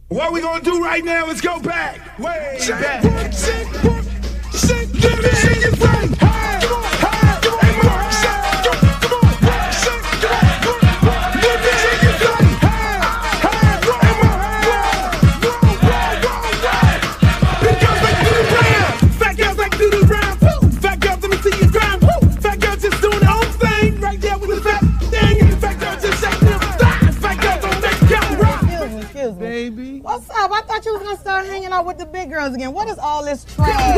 What we gonna do right now is go back, way back. Baby. What's up? I thought you was gonna start hanging out with the big girls again. What is all this trash?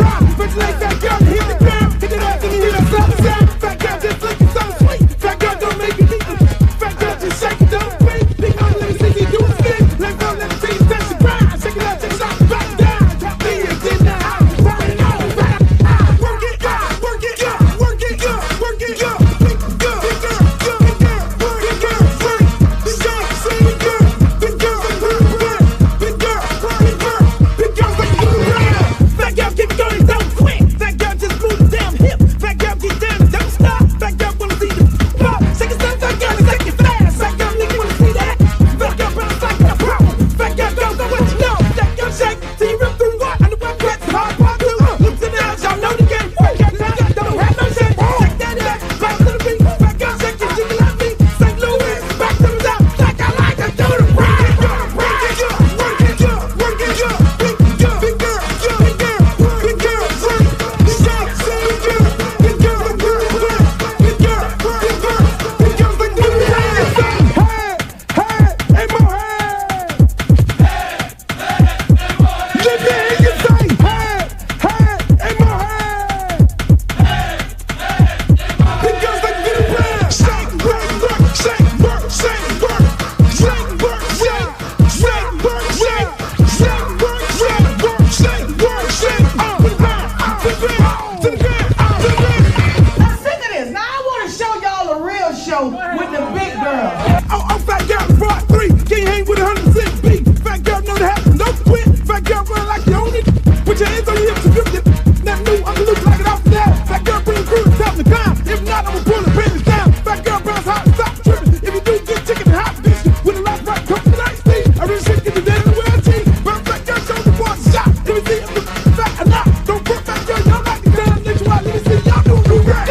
With the big girl. Oh, fat girl, brought 3. Can't hang with 100% beat. Fat girl, know that happen. Don't quit. Fat girl, run like you own it. Put your hands on your hips and grip it. Nothing new, I'm loose like it off the now. Fat girl, bring crew to top the climb. If not, I'ma pull the panties down. Fat girl, bounce hot and stop tripping. If you do, get chicken and hot bitch. With a lot right, come to the night stage. I really should get the dead in the world team. But fat girl, show the boy shot. Let me see if the fat or not. Don't put fat girl, y'all like the damn next one. Let me see y'all do the rap.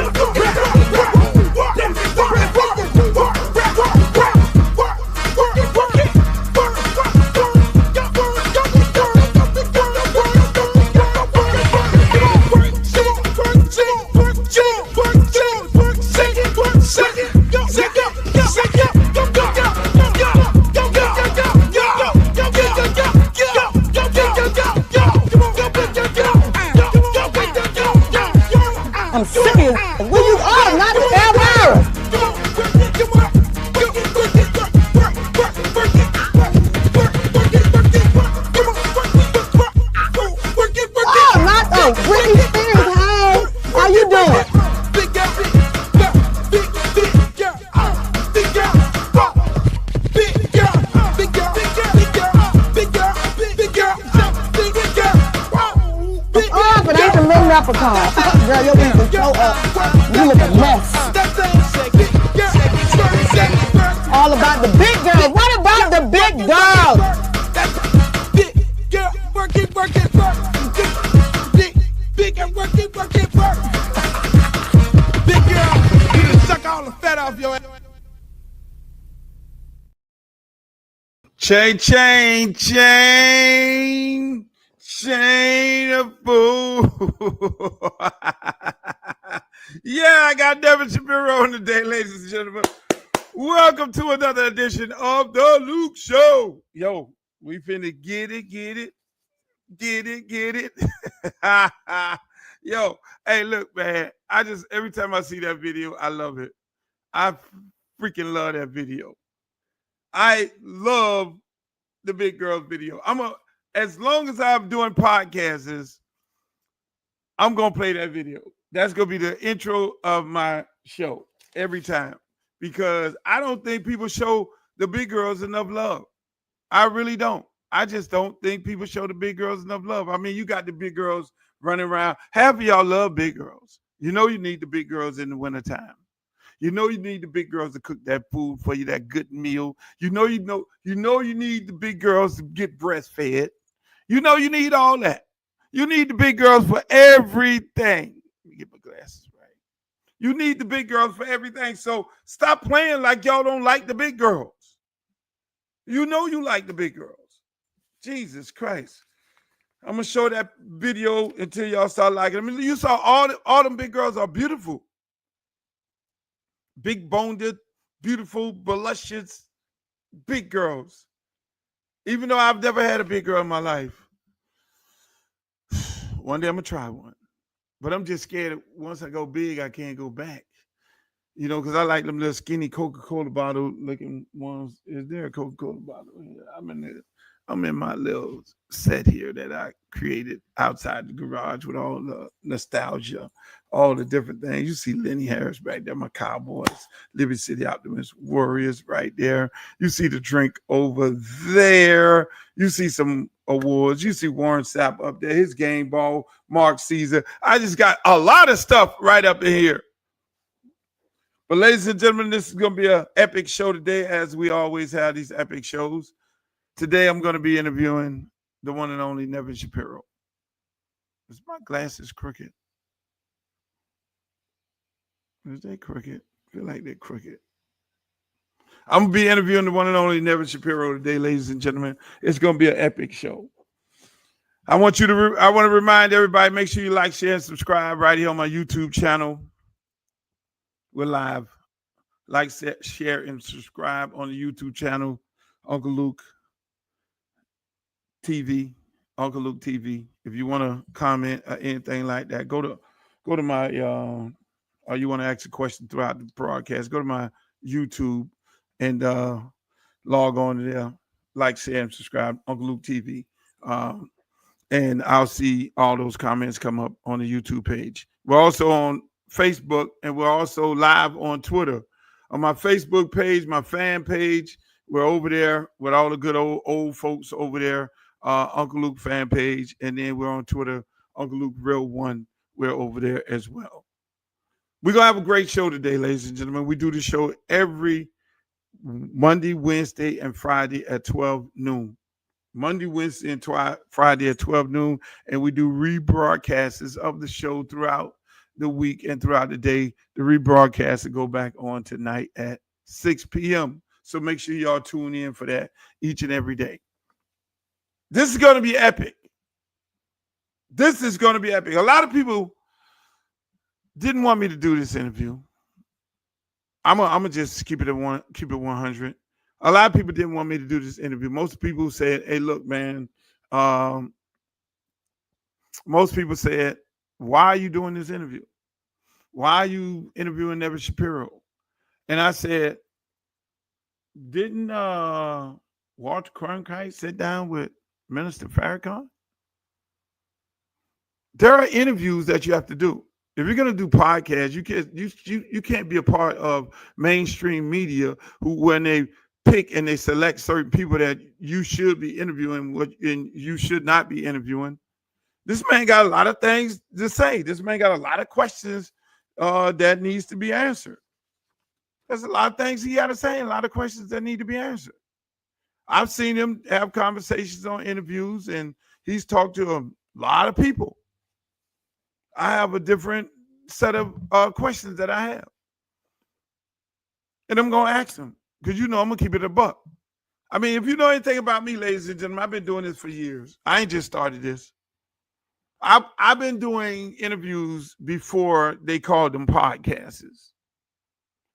I'm serious. Where you are? Not 12 hours. Oh, not the Britney Spears. Hey, how you doing? Oh, but ain't the little leprechaun. Girl, your wings are so up. You look a mess. All about the big girls. What about the big girls? Big girl, work it, work it, work. Big girl, work it, work it, work. Big girl, you done suck all the fat off your ass. Chain a fool. Yeah, I got Nevin Shapiro on today, ladies and gentlemen. Welcome to another edition of the Luke Show. Yo, we finna get it. Yo, hey, look, man. Every time I see that video, I love it. I freaking love that video. I love the big girls video. As long as I'm doing podcasts, I'm gonna play that video. That's gonna be the intro of my show every time, because I don't think people show the big girls enough love. I really don't. I just don't think people show the big girls enough love. I mean, you got the big girls running around. Half of y'all love big girls. You know you need the big girls in the wintertime. You know you need the big girls to cook that food for you, that good meal. You need the big girls to get breastfed. You know you need all that. You need the big girls for everything. Let me get my glasses right. You need the big girls for everything. So stop playing like y'all don't like the big girls. You know you like the big girls. Jesus Christ. I'm gonna show that video until y'all start liking them. I mean, you saw all them big girls are beautiful. Big boned, beautiful, voluptuous, big girls. Even though I've never had a big girl in my life. One day I'm gonna try one. But I'm just scared once I go big, I can't go back. You know, because I like them little skinny Coca-Cola bottle looking ones. Is there a Coca-Cola bottle? I'm in my little set here that I created outside the garage with all the nostalgia, all the different things. You see Lenny Harris right there, my Cowboys, Liberty City Optimist Warriors right there. You see the drink over there. You see some awards. You see Warren Sapp up there, his game ball, Mark Caesar. I just got a lot of stuff right up in here. But ladies and gentlemen, this is going to be an epic show today, as we always have these epic shows. Today, I'm going to be interviewing the one and only Nevin Shapiro. Is my glasses crooked? Is they crooked? I feel like they're crooked. I'm going to be interviewing the one and only Nevin Shapiro today, ladies and gentlemen. It's going to be an epic show. I want to remind everybody, make sure you like, share, and subscribe right here on my YouTube channel. We're live. Like, share, and subscribe on the YouTube channel, Uncle Luke TV, Uncle Luke TV. If you want to comment or anything like that, go to my or you want to ask a question throughout the broadcast, go to my YouTube and log on to there. Like, share, and subscribe, Uncle Luke TV. And I'll see all those comments come up on the YouTube page. We're also on Facebook, and we're also live on Twitter. On my Facebook page, my fan page, we're over there with all the good old folks over there. Uncle Luke fan page, and then we're on Twitter, Uncle Luke Real One. We're over there as well. We're gonna have a great show today, ladies and gentlemen. We do the show every Monday, Wednesday, and Friday at 12 noon. Monday, Wednesday, and Friday at 12 noon, and we do rebroadcasts of the show throughout the week and throughout the day. The rebroadcasts will go back on tonight at 6 p.m. So make sure y'all tune in for that each and every day. This is going to be epic. This is going to be epic. A lot of people didn't want me to do this interview. I'm gonna just keep it 100. A lot of people didn't want me to do this interview. Most people said, "Hey, look, man." Most people said, "Why are you doing this interview? Why are you interviewing Nevin Shapiro?" And I said, "Didn't Walter Cronkite sit down with Minister Farrakhan?" There are interviews that you have to do. If you're going to do podcasts, you can't be a part of mainstream media who, when they pick and they select certain people that you should be interviewing and you should not be interviewing. This man got a lot of things to say. This man got a lot of questions that needs to be answered. There's a lot of things he got to say and a lot of questions that need to be answered. I've seen him have conversations on interviews, and he's talked to a lot of people. I have a different set of questions that I have. And I'm going to ask him because, I'm going to keep it a buck. I mean, if you know anything about me, ladies and gentlemen, I've been doing this for years. I ain't just started this. I've been doing interviews before they called them podcasts.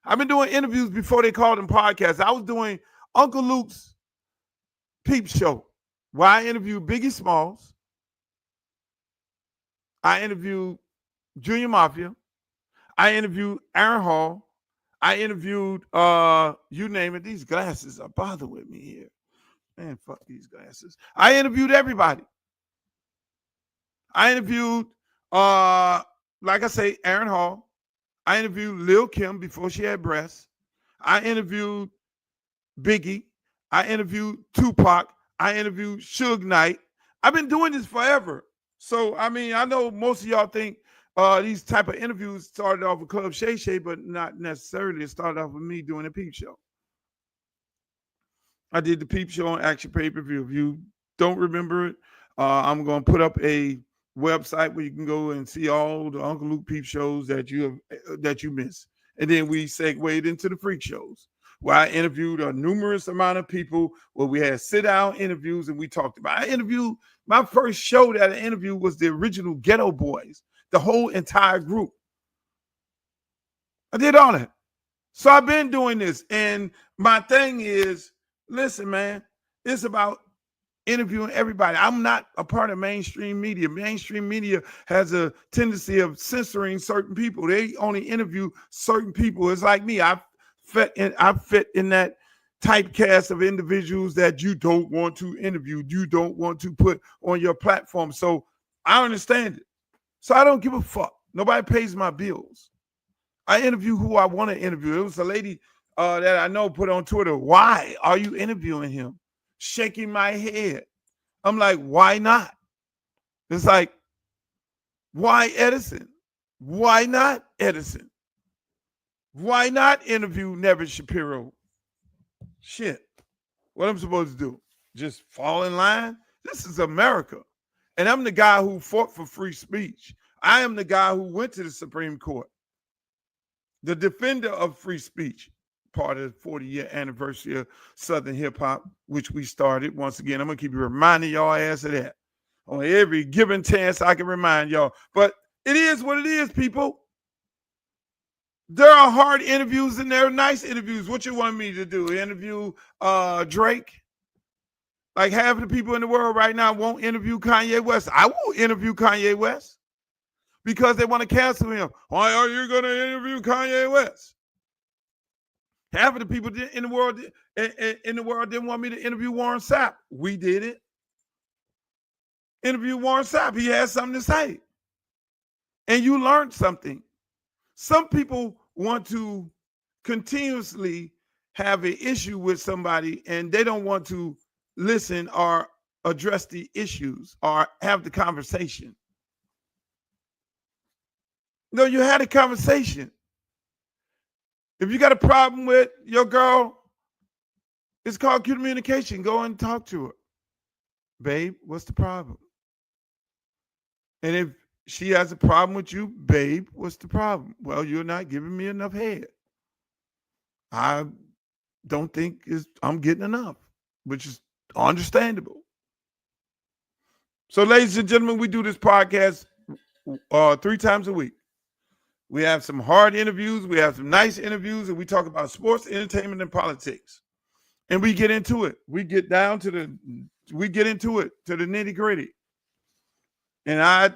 I've been doing interviews before they called them podcasts. I was doing Uncle Luke's Peep Show, where I interviewed Biggie Smalls. I interviewed Junior Mafia. I interviewed Aaron Hall. I interviewed, you name it. These glasses are bothering with me here. Man, fuck these glasses. I interviewed everybody. I interviewed, like I say, Aaron Hall. I interviewed Lil Kim before she had breasts. I interviewed Biggie. I interviewed Tupac. I interviewed Suge Knight. I've been doing this forever. So, I mean, I know most of y'all think these type of interviews started off with Club Shay Shay, but not necessarily. It started off with me doing a peep show. I did the peep show on Action Pay-Per-View. If you don't remember it, I'm going to put up a website where you can go and see all the Uncle Luke peep shows that you miss. And then we segued into the freak shows, where I interviewed a numerous amount of people, where we had sit-down interviews and we talked about. I interviewed, my first show that I interviewed was the original Ghetto Boys, the whole entire group. I did all that. So I've been doing this. And my thing is, listen, man, it's about interviewing everybody. I'm not a part of mainstream media. Mainstream media has a tendency of censoring certain people. They only interview certain people. It's like me. I fit in that typecast of individuals that you don't want to interview, you don't want to put on your platform. So I understand it. So I don't give a fuck. Nobody pays my bills. I interview who I want to interview. It was a lady that I know put on Twitter, why are you interviewing him? Shaking my head. I'm like, why not? It's like, why Edison? Why not Edison? Why not interview Nevin Shapiro? Shit. What I'm supposed to do? Just fall in line? This is America. And I'm the guy who fought for free speech. I am the guy who went to the Supreme Court. The defender of free speech, part of the 40-year anniversary of Southern hip hop, which we started. Once again, I'm going to keep reminding y'all ass of that on every given chance I can remind y'all. But it is what it is, people. There are hard interviews and there are nice interviews. What you want me to do? Interview Drake? Like half of the people in the world right now won't interview Kanye West. I will interview Kanye West because they want to cancel him. Why are you going to interview Kanye West? Half of the people in the world didn't want me to interview Warren Sapp. We did it. Interview Warren Sapp. He has something to say. And you learned something. Some people want to continuously have an issue with somebody and they don't want to listen or address the issues or have the conversation. No, you had a conversation. If you got a problem with your girl, it's called communication. Go and talk to her. Babe, what's the problem? And if she has a problem with you, babe, what's the problem? Well, you're not giving me enough head. I don't think I'm getting enough, which is understandable. So, ladies and gentlemen, we do this podcast 3 times a week. We have some hard interviews, we have some nice interviews, and we talk about sports, entertainment, and politics. And we get into it. We get into it to the nitty-gritty. And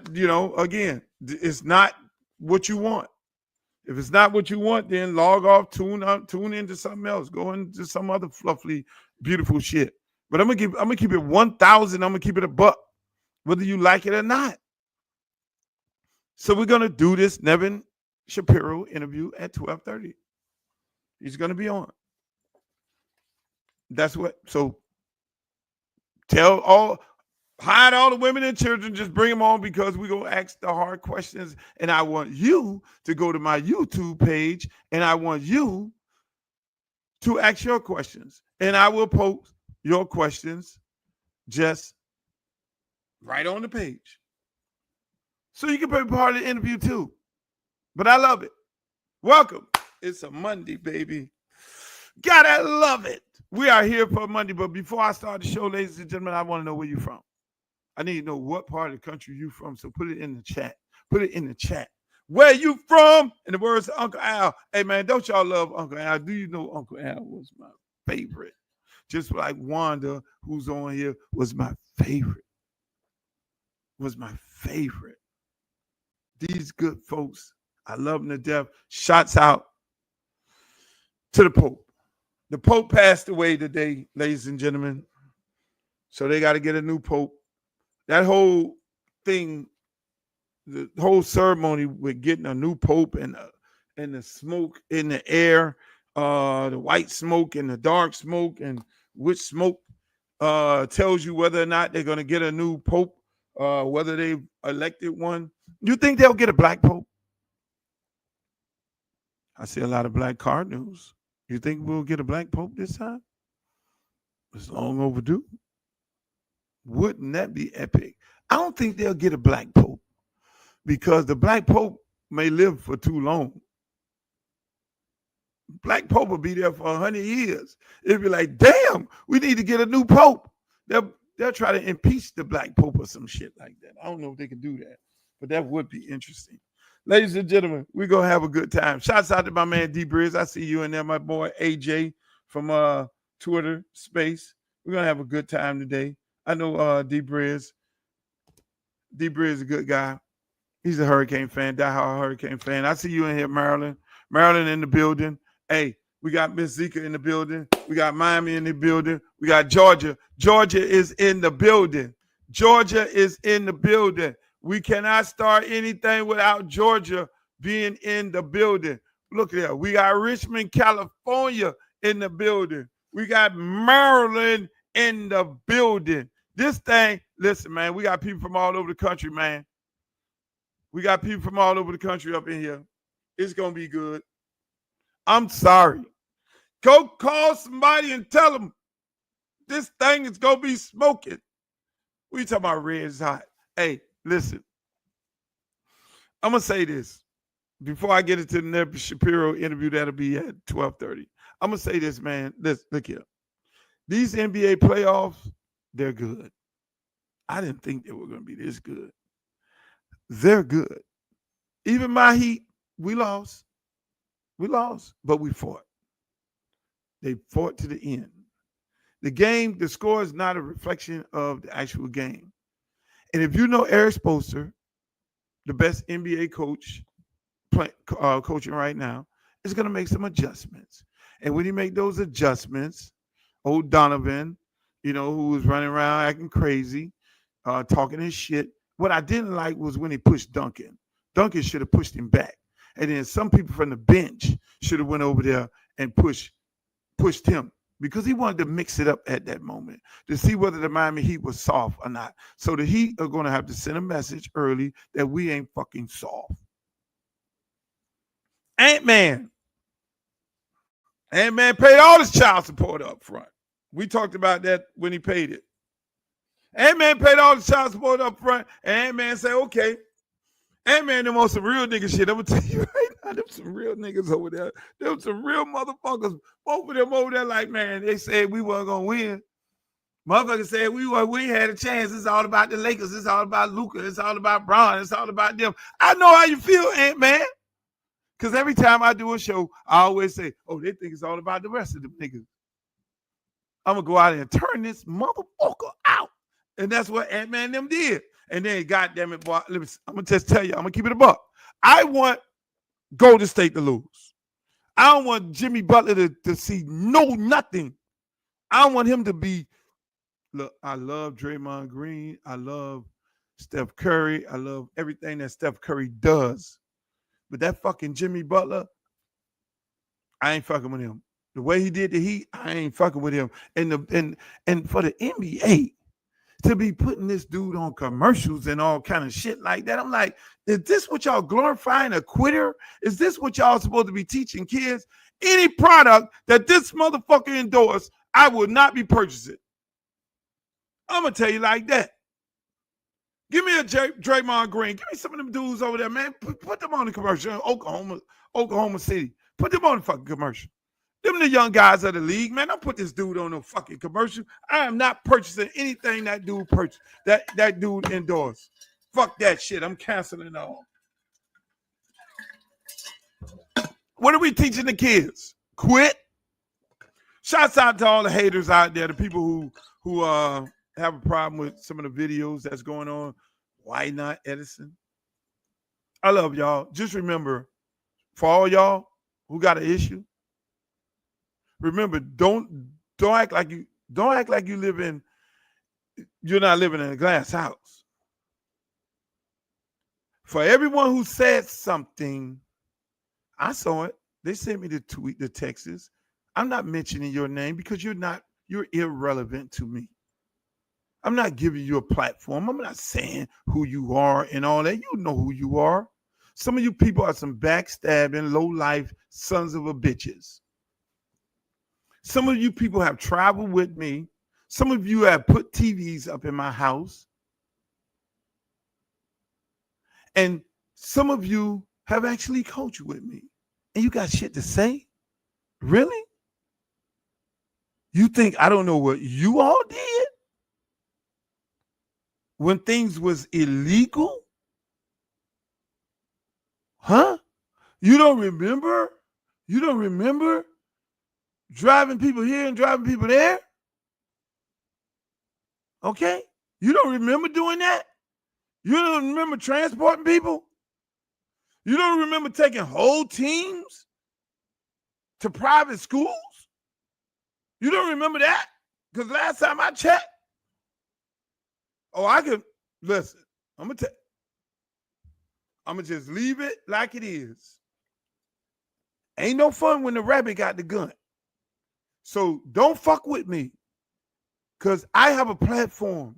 again, it's not what you want. If it's not what you want, then log off, tune into something else, go into some other fluffy, beautiful shit. But I'm gonna keep it 1,000. I'm gonna keep it a buck, whether you like it or not. So we're gonna do this Nevin Shapiro interview at 12:30. He's gonna be on. That's what. So hide all the women and children, just bring them on because we're going to ask the hard questions. And I want you to go to my YouTube page and I want you to ask your questions. And I will post your questions just right on the page. So you can be part of the interview too. But I love it. Welcome. It's a Monday, baby. Gotta love it. We are here for Monday. But before I start the show, ladies and gentlemen, I want to know where you're from. I need to know what part of the country you from, so put it in the chat. Put it in the chat. Where you from? In the words of Uncle Al. Hey, man, don't y'all love Uncle Al? Do you know Uncle Al was my favorite? Just like Wanda, who's on here, was my favorite. These good folks, I love them to death. Shots out to the Pope. The Pope passed away today, ladies and gentlemen. So they got to get a new Pope. That whole thing, the whole ceremony with getting a new Pope and the smoke in the air, the white smoke and the dark smoke, and which smoke tells you whether or not they're going to get a new Pope whether they've elected one. You think they'll get a black pope? I see a lot of black cardinals. You think we'll get a black pope this time? It's long overdue. Wouldn't that be epic? I don't think they'll get a black pope because the black pope may live for too long. Black pope will be there for 100 years. It'd be like, damn, we need to get a new pope. They'll try to impeach the black pope or some shit like that. I don't know if they can do that, but that would be interesting. Ladies and gentlemen, we're going to have a good time. Shouts out to my man D Briz. I see you in there, my boy AJ from Twitter Space. We're going to have a good time today. I know D Briz. D Briz is a good guy. He's a Hurricane fan, diehard Hurricane fan. I see you in here, Maryland. Maryland in the building. Hey, we got Miss Zika in the building. We got Miami in the building. We got Georgia. Georgia is in the building. Georgia is in the building. We cannot start anything without Georgia being in the building. Look there. We got Richmond, California in the building. We got Maryland in the building. This thing, listen, man, we got people from all over the country, man. We got people from all over the country up in here. It's going to be good. I'm sorry. Go call somebody and tell them this thing is going to be smoking. We talking about red is hot. Hey, listen. I'm going to say this. Before I get into the Nevin Shapiro interview, that'll be at 12:30. I'm going to say this, man. Look here. These NBA playoffs, they're good. I didn't think they were going to be this good. They're good. Even my Heat, we lost. We lost, but we fought. They fought to the end. The score is not a reflection of the actual game. And if you know Eric Spoelstra, the best NBA coach coaching right now, is going to make some adjustments. And when he make those adjustments, old Donovan, who was running around acting crazy, talking his shit. What I didn't like was when he pushed Duncan. Duncan should have pushed him back. And then some people from the bench should have went over there and pushed him because he wanted to mix it up at that moment to see whether the Miami Heat was soft or not. So the Heat are going to have to send a message early that we ain't fucking soft. Ant-Man paid all his child support up front. We talked about that when he paid it. Ant-Man paid all the child support up front, and Ant-Man said, okay. Ant-Man them on some real nigga shit. I'm going to tell you right now, them some real niggas over there. Them some real motherfuckers. Both of them over there like, man, they said we weren't going to win. Motherfuckers said we had a chance. It's all about the Lakers. It's all about Luka. It's all about Bron. It's all about them. I know how you feel, Ant-Man. Because every time I do a show, I always say, oh, they think it's all about the rest of them niggas. I'm going to go out and turn this motherfucker out. And that's what Ant-Man them did. And then, goddamn it, boy, I'm going to just tell you, I'm going to keep it a buck. I want Golden State to lose. I don't want Jimmy Butler to see nothing. I want him to be, look, I love Draymond Green. I love Steph Curry. I love everything that Steph Curry does. But that fucking Jimmy Butler, I ain't fucking with him. The way he did the Heat, I ain't fucking with him. And for the NBA, to be putting this dude on commercials and all kind of shit like that. I'm like, is this what y'all glorifying a quitter? Is this what y'all supposed to be teaching kids? Any product that this motherfucker endorsed, I will not be purchasing. I'm going to tell you like that. Give me a Draymond Green. Give me some of them dudes over there, man. Put them on the commercial in Oklahoma City. Put them on the fucking commercial. Them the young guys of the league, man. Don't put this dude on no fucking commercial. I am not purchasing anything that dude purchased, that dude endorsed. Fuck that shit. I'm canceling all. What are we teaching the kids? Quit. Shouts out to all the haters out there, the people who have a problem with some of the videos that's going on. Why not, Edison? I love y'all. Just remember, for all y'all who got an issue, remember, don't act like you you're not living in a glass house. For everyone who said something, I saw it. They sent me the tweet, the texts. I'm not mentioning your name because you're irrelevant to me. I'm not giving you a platform. I'm not saying who you are and all that. You know who you are. Some of you people are some backstabbing, low-life sons of a bitches. Some of you people have traveled with me. Some of you have put TVs up in my house. And some of you have actually coached with me. And you got shit to say? Really? You think I don't know what you all did when things was illegal? Huh? You don't remember? You don't remember driving people here and driving people there? Okay? You don't remember doing that? You don't remember transporting people? You don't remember taking whole teams to private schools? You don't remember that? Because last time I checked, I could, listen, I'm going to just leave it like it is. Ain't no fun when the rabbit got the gun. So don't fuck with me because I have a platform.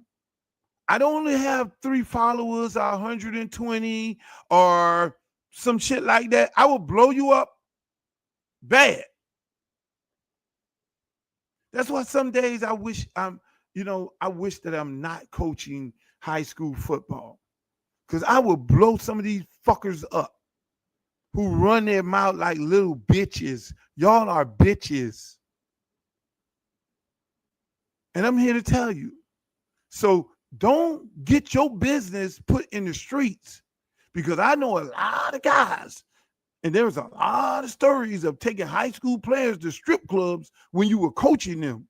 I don't only have 3 followers or 120 or some shit like that. I will blow you up bad. That's why some days I wish I wish that I'm not coaching high school football because I will blow some of these fuckers up who run their mouth like little bitches. Y'all are bitches. And I'm here to tell you. So don't get your business put in the streets because I know a lot of guys and there's a lot of stories of taking high school players to strip clubs when you were coaching them.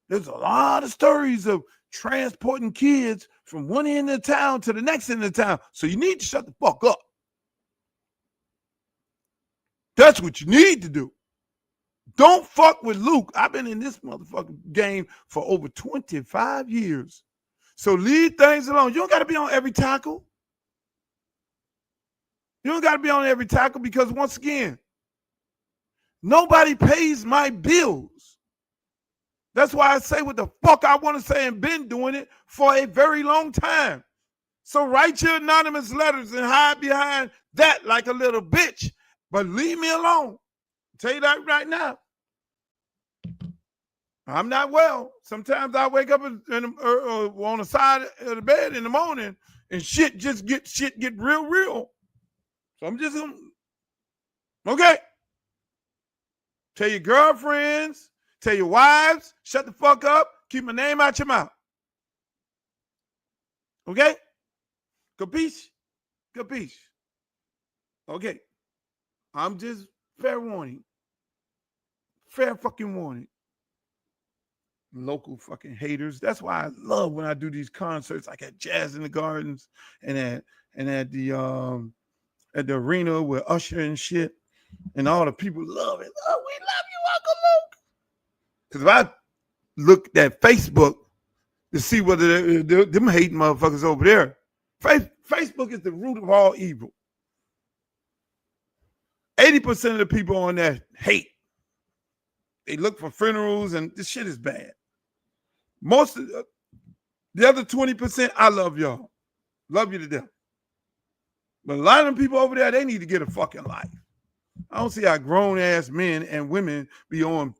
There's a lot of stories of transporting kids from one end of town to the next end of town. So you need to shut the fuck up. That's what you need to do. Don't fuck with Luke. I've been in this motherfucking game for over 25 years. So leave things alone. You don't got to be on every tackle. You don't got to be on every tackle because once again, nobody pays my bills. That's why I say what the fuck I want to say and been doing it for a very long time. So write your anonymous letters and hide behind that like a little bitch. But leave me alone. I'll tell you that right now. I'm not well. Sometimes I wake up on the side of the bed in the morning and shit get real. So I'm just okay. Tell your girlfriends, tell your wives, shut the fuck up. Keep my name out your mouth. Okay? Capiche? Capiche? Okay. I'm just fair warning. Fair fucking warning. Local fucking haters. That's why I love when I do these concerts like at Jazz in the Gardens and at the arena with Usher and shit. And all the people love it. Oh, we love you, Uncle Luke. Because if I looked at Facebook to see whether them hating motherfuckers over there, Facebook is the root of all evil. 80% of the people on there hate. They look for funerals and this shit is bad. Most of the other 20%, I love y'all. Love you to death. But a lot of them people over there, they need to get a fucking life. I don't see how grown-ass men and women be on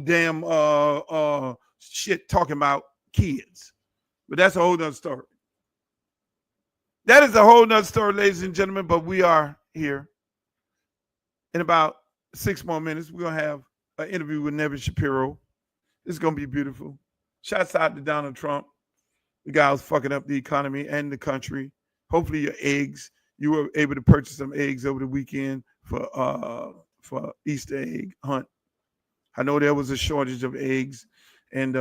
damn shit talking about kids. But that's a whole nother story. That is a whole nother story, ladies and gentlemen, but we are here. In about 6 more minutes, we're going to have an interview with Nevin Shapiro. It's going to be beautiful. Shouts out to Donald Trump, the guy who's fucking up the economy and the country. Hopefully your eggs, you were able to purchase some eggs over the weekend for Easter egg hunt. I know there was a shortage of eggs and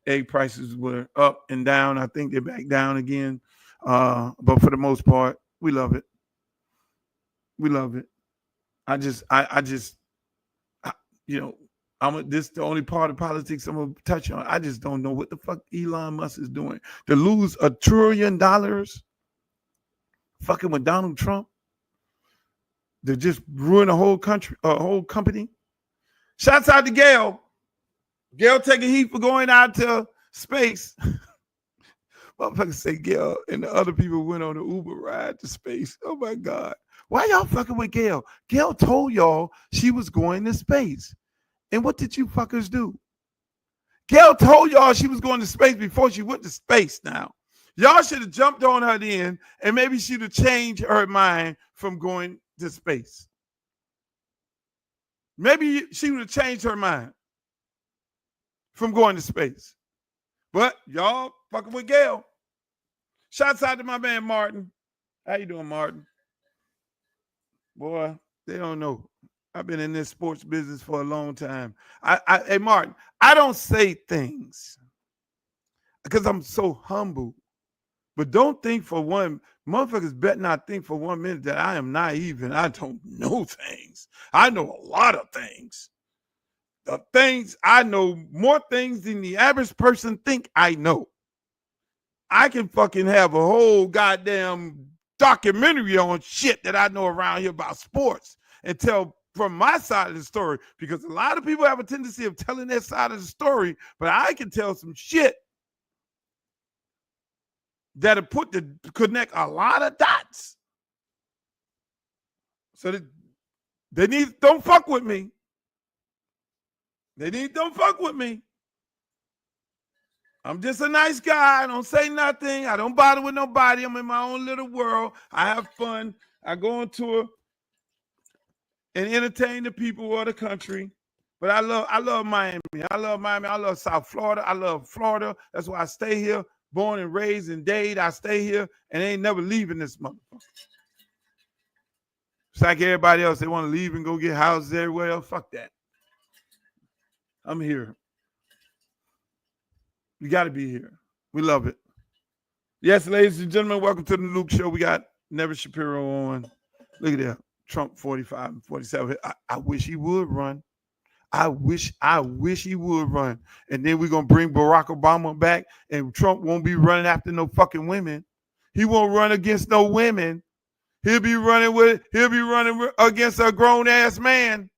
egg prices were up and down. I think they're back down again. But for the most part, we love it. We love it. This is the only part of politics I'm gonna touch on. I just don't know what the fuck Elon Musk is doing to lose $1 trillion, fucking with Donald Trump, to just ruin a whole country, a whole company. Shouts out to Gail. Gail taking heat for going out to space. Motherfuckers say Gail and the other people went on an Uber ride to space. Oh my God. Why y'all fucking with Gail? Gail told y'all she was going to space. And what did you fuckers do? Gail told y'all she was going to space before she went to space now. Y'all should have jumped on her then, and maybe she'd have changed her mind from going to space. Maybe she would have changed her mind from going to space. But y'all fucking with Gail. Shouts out to my man Martin. How you doing, Martin? Boy, they don't know. I've been in this sports business for a long time. Hey, Martin, I don't say things because I'm so humble. But don't think for one, motherfuckers better not think for 1 minute that I am naive and I don't know things. I know a lot of things. The things I know, more things than the average person think I know. I can fucking have a whole goddamn documentary on shit that I know around here about sports and tell from my side of the story, because a lot of people have a tendency of telling their side of the story, but I can tell some shit that'll connect a lot of dots. So don't fuck with me. Don't fuck with me. I'm just a nice guy. I don't say nothing. I don't bother with nobody. I'm in my own little world. I have fun. I go on tour and entertain the people of the country. But I love Miami. I love Miami. I love South Florida. I love Florida. That's why I stay here. Born and raised and dated. I stay here and ain't never leaving this motherfucker. It's like everybody else. They want to leave and go get houses everywhere else. Fuck that. I'm here. You got to be here. We love it. Yes, ladies and gentlemen, welcome to the Luke Show. We got Nevin Shapiro on. Look at that. Trump 45 and 47. I wish he would run. I wish he would run. And then we're going to bring Barack Obama back, and Trump won't be running after no fucking women. He won't run against no women. He'll be running against a grown-ass man.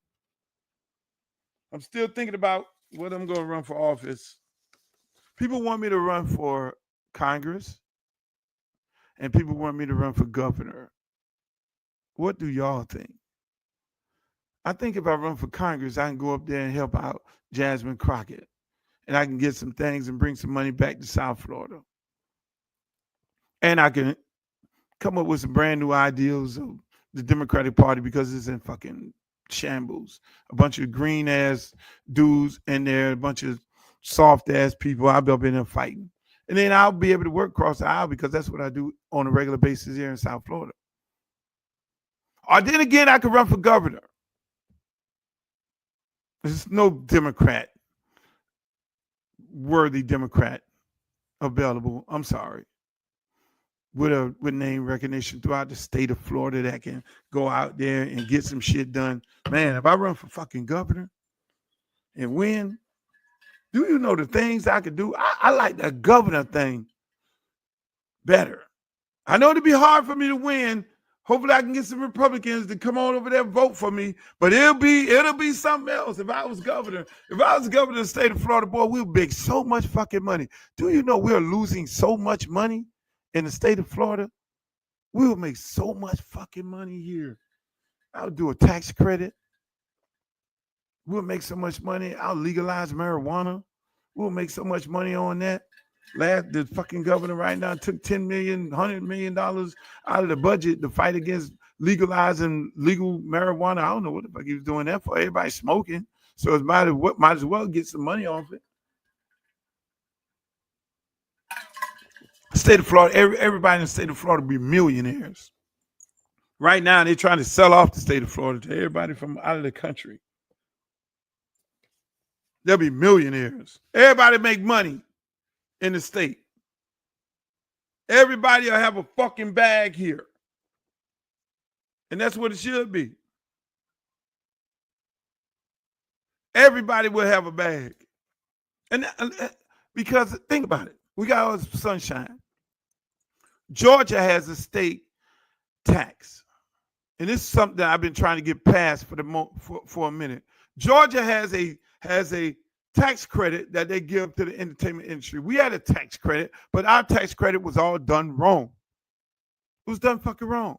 I'm still thinking about what I'm going to run for office. People want me to run for Congress, and people want me to run for governor. What do y'all think? I think if I run for Congress, I can go up there and help out Jasmine Crockett, and I can get some things and bring some money back to South Florida. And I can come up with some brand new ideals of the Democratic Party, because it's in fucking shambles. A bunch of green ass dudes in there, a bunch of soft ass people. I'll be up in there fighting. And then I'll be able to work across the aisle, because that's what I do on a regular basis here in South Florida. Or then again, I could run for governor. There's no worthy Democrat available. I'm sorry. With name recognition throughout the state of Florida that can go out there and get some shit done. Man, if I run for fucking governor and win, do you know the things I could do? I like the governor thing better. I know it'd be hard for me to win. Hopefully I can get some Republicans to come on over there and vote for me. But it'll be something else if I was governor. If I was governor of the state of Florida, boy, we'll make so much fucking money. Do you know we're losing so much money in the state of Florida? We'll make so much fucking money here. I'll do a tax credit. We'll make so much money. I'll legalize marijuana. We'll make so much money on that. The fucking governor right now took $10 million, $100 million out of the budget to fight against legalizing legal marijuana. I don't know what the fuck he was doing that for. Everybody smoking. So it might as well get some money off it. State of Florida, everybody in the state of Florida be millionaires. Right now, they're trying to sell off the state of Florida to everybody from out of the country. They'll be millionaires. Everybody make money in the state. Everybody will have a fucking bag here. And that's what it should be. Everybody will have a bag. And because think about it. We got all this sunshine. Georgia has a state tax. And this is something that I've been trying to get passed for a minute. Georgia has a tax credit that they give to the entertainment industry. We had a tax credit, but our tax credit was all done wrong. It was done fucking wrong.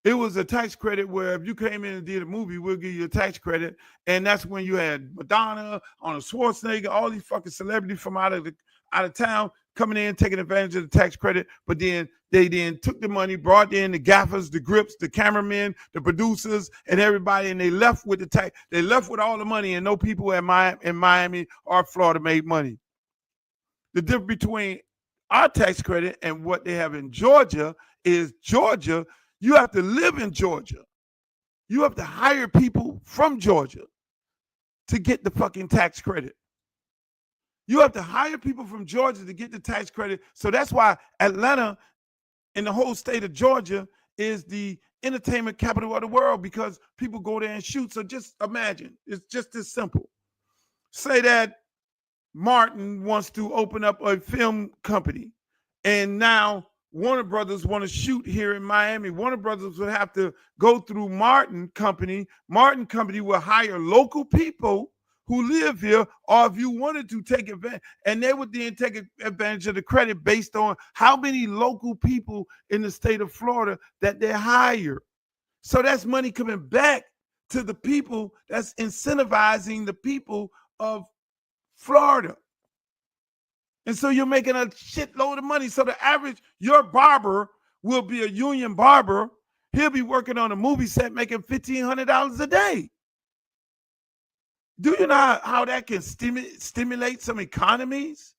It was a tax credit where if you came in and did a movie, we'll give you a tax credit. And that's when you had Madonna, Arnold Schwarzenegger, all these fucking celebrities from out of town coming in, taking advantage of the tax credit. But then they then took the money, brought in the gaffers, the grips, the cameramen, the producers, and everybody, and they left with the tax. They left with all the money, and no people in Miami or Florida made money. The difference between our tax credit and what they have in Georgia is Georgia, you have to live in Georgia. You have to hire people from Georgia to get the fucking tax credit. You have to hire people from Georgia to get the tax credit. So that's why Atlanta and the whole state of Georgia is the entertainment capital of the world, because people go there and shoot. So just imagine, it's just this simple. Say that Martin wants to open up a film company, and now Warner Brothers want to shoot here in Miami. Warner Brothers would have to go through Martin Company. Martin Company will hire local people who live here, or if you wanted to take advantage, and they would then take advantage of the credit based on how many local people in the state of Florida that they hire. So that's money coming back to the people, that's incentivizing the people of Florida. And so you're making a shitload of money. So the average, your barber will be a union barber. He'll be working on a movie set making $1,500 a day. Do you know how that can stimulate some economies?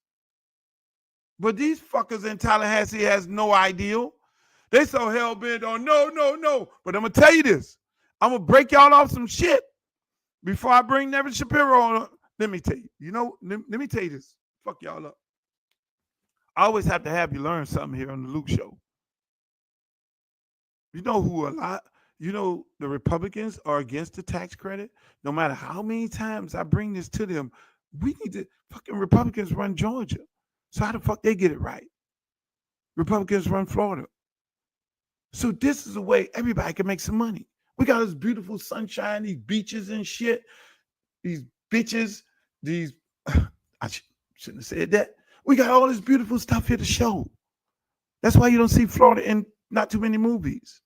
But these fuckers in Tallahassee has no idea. They so hell-bent on no. But I'm going to tell you this. I'm going to break y'all off some shit before I bring Nevin Shapiro on. Let me tell you. Let me tell you this. Fuck y'all up. I always have to have you learn something here on the Luke Show. You know the Republicans are against the tax credit. No matter how many times I bring this to them, we need to, fucking Republicans run Georgia. So how the fuck they get it right? Republicans run Florida. So this is a way everybody can make some money. We got this beautiful sunshine, these beaches and shit, these bitches, I shouldn't have said that. We got all this beautiful stuff here to show. That's why you don't see Florida in not too many movies.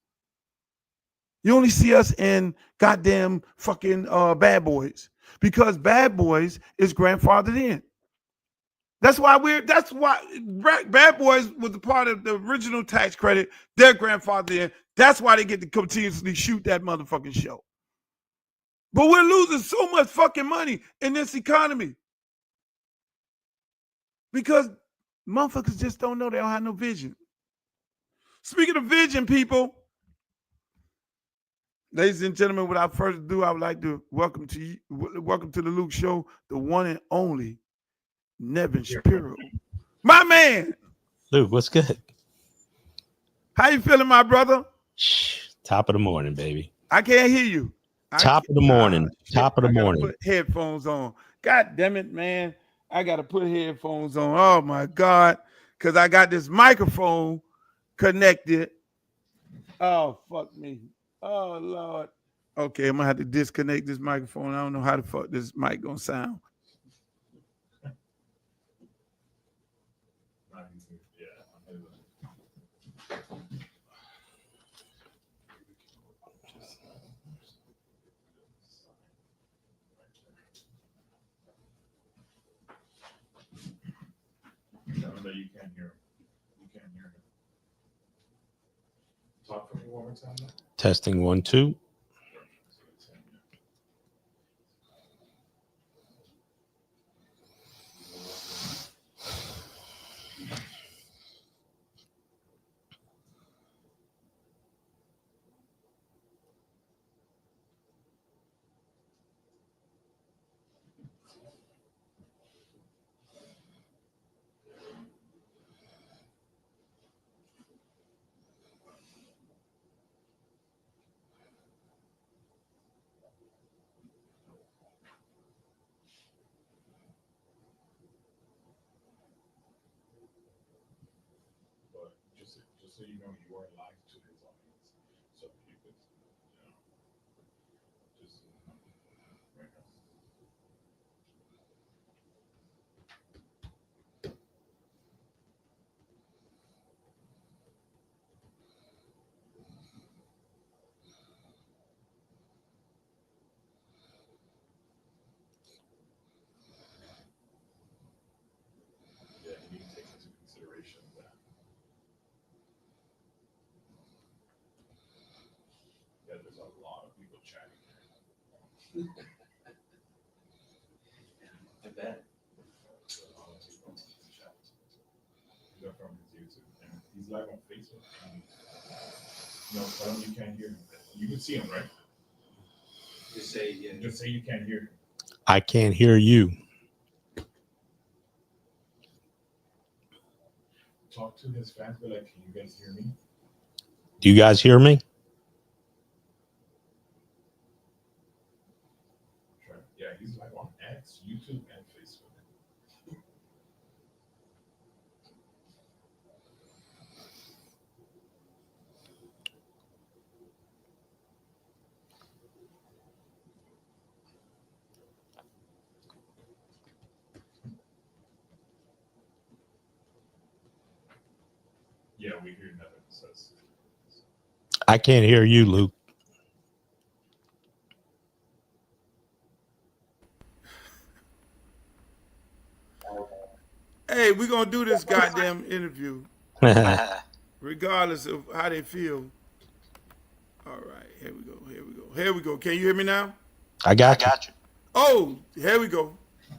You only see us in goddamn fucking Bad Boys, because Bad Boys is grandfathered in. That's why Bad Boys was a part of the original tax credit. They're grandfathered in. That's why they get to continuously shoot that motherfucking show. But we're losing so much fucking money in this economy because motherfuckers just don't know. They don't have no vision. Speaking of vision, people, ladies and gentlemen, without further ado, I would like to welcome to the Luke Show, the one and only Nevin Shapiro. My man. Luke, what's good? How you feeling, my brother? Top of the morning, baby. I can't hear you. Top of the morning. Top of the morning. Put headphones on. God damn it, man. I got to put headphones on. Oh, my God. Because I got this microphone connected. Oh, fuck me. Oh, Lord. Okay, I'm going to have to disconnect this microphone. I don't know how the fuck this mic going to sound. You can't hear him. You can't hear him. Talk for me one more time. Testing 1, 2. So you know you are live to his audience, so you could, just right now. chatting. I bet. So a lot of people chat. These are from his YouTube, and he's live on Facebook. And, tell him you can't hear him. You can see him, right? Just say, yeah. Just say you can't hear him. I can't hear you. Talk to his fans, be like, can you guys hear me? Do you guys hear me? Sure. Yeah, he's live on X, YouTube, and Facebook. Yeah, we hear Nevin says. I can't hear you, Luke. Hey, we're gonna do this goddamn interview, regardless of how they feel. All right, here we go. Here we go. Here we go. Can you hear me now? I got you. Oh, here we go.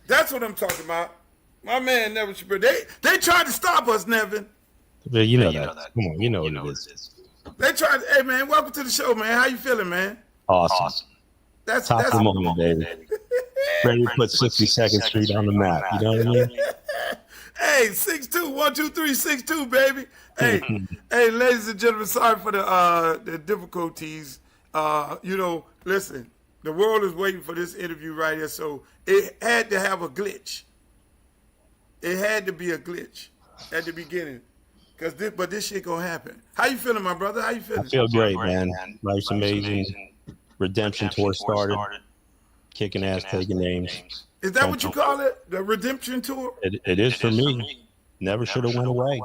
That's what I'm talking about. My man Nevin Shapiro. They tried to stop us, Nevin. Yeah, you know that. Come on, you know what it is. They tried. Hey man, welcome to the show, man. How you feeling, man? Awesome. That's Top of the moment, baby. Ready to put 62nd Street on the map. You know what I mean? Hey, 6'2", 12362, baby. Hey, hey, ladies and gentlemen, sorry for the difficulties. Listen, the world is waiting for this interview right here, so it had to have a glitch. It had to be a glitch at the beginning, but this shit gonna happen. How you feeling, my brother? How you feeling? I feel great, man. Life's amazing. Redemption tour started. Kicking ass, taking names. Is that what you call it? The Redemption Tour? It is for me. Never should have went away.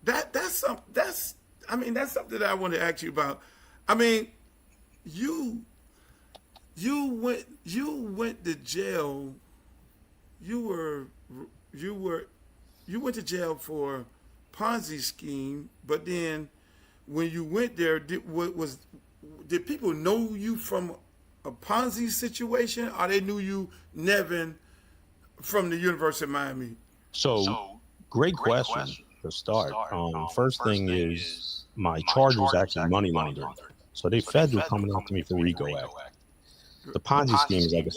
That's something that I want to ask you about. I mean, you went to jail. You went to jail for Ponzi scheme, but then when you went there, did people know you from a Ponzi situation, or they knew you, Nevin, from the University of Miami? So great question to start. First thing is my charge was actually money laundering. So they feds were coming after me for RICO Act. The Ponzi scheme is like a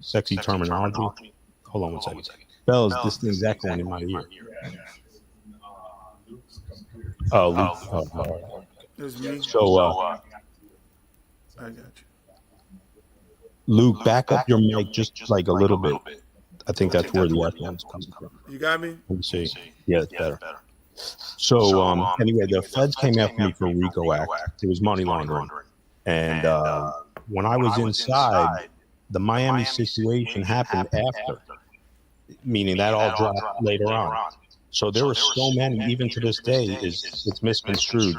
sexy terminology. Hold on one second. Fellas, this thing's echoing in my ear. Oh, Luke. Oh, That's me. so I got you. Luke, back up your mic just like a little bit. I think that's where the echo's coming from. You got me? Let me see. Yeah, it's better. So anyway, the feds came after me for RICO Act. It was money laundering. And when I was inside, the Miami situation happened after, meaning that all dropped later on. So there were so many, even to this day, it's misconstrued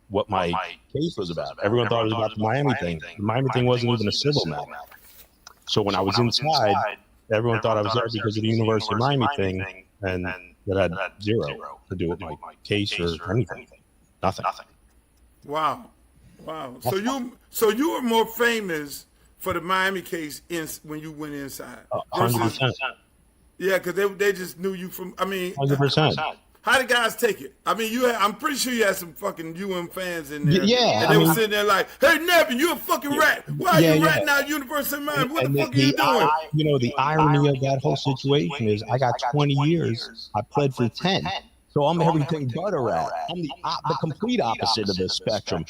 what my case was about. Everyone thought it was about the Miami thing. The Miami thing wasn't even a civil matter. So when I was inside, everyone thought I was there because of the University of Miami thing, and that had zero to do with my case or anything. Nothing. Wow. So you were more famous for the Miami case when you went inside. 100%. Yeah, because they just knew you from. I mean, 100%. How did guys take it? I mean, I'm pretty sure you had some fucking UM fans in there. Yeah, and they were sitting there like, "Hey, Nevin, you a fucking rat. Why are you ratting out University of Miami? What the fuck are you doing?" The irony of that whole situation is I got 20 years. I pled for 10. So I'm everything but a rat. I'm the complete opposite of the spectrum.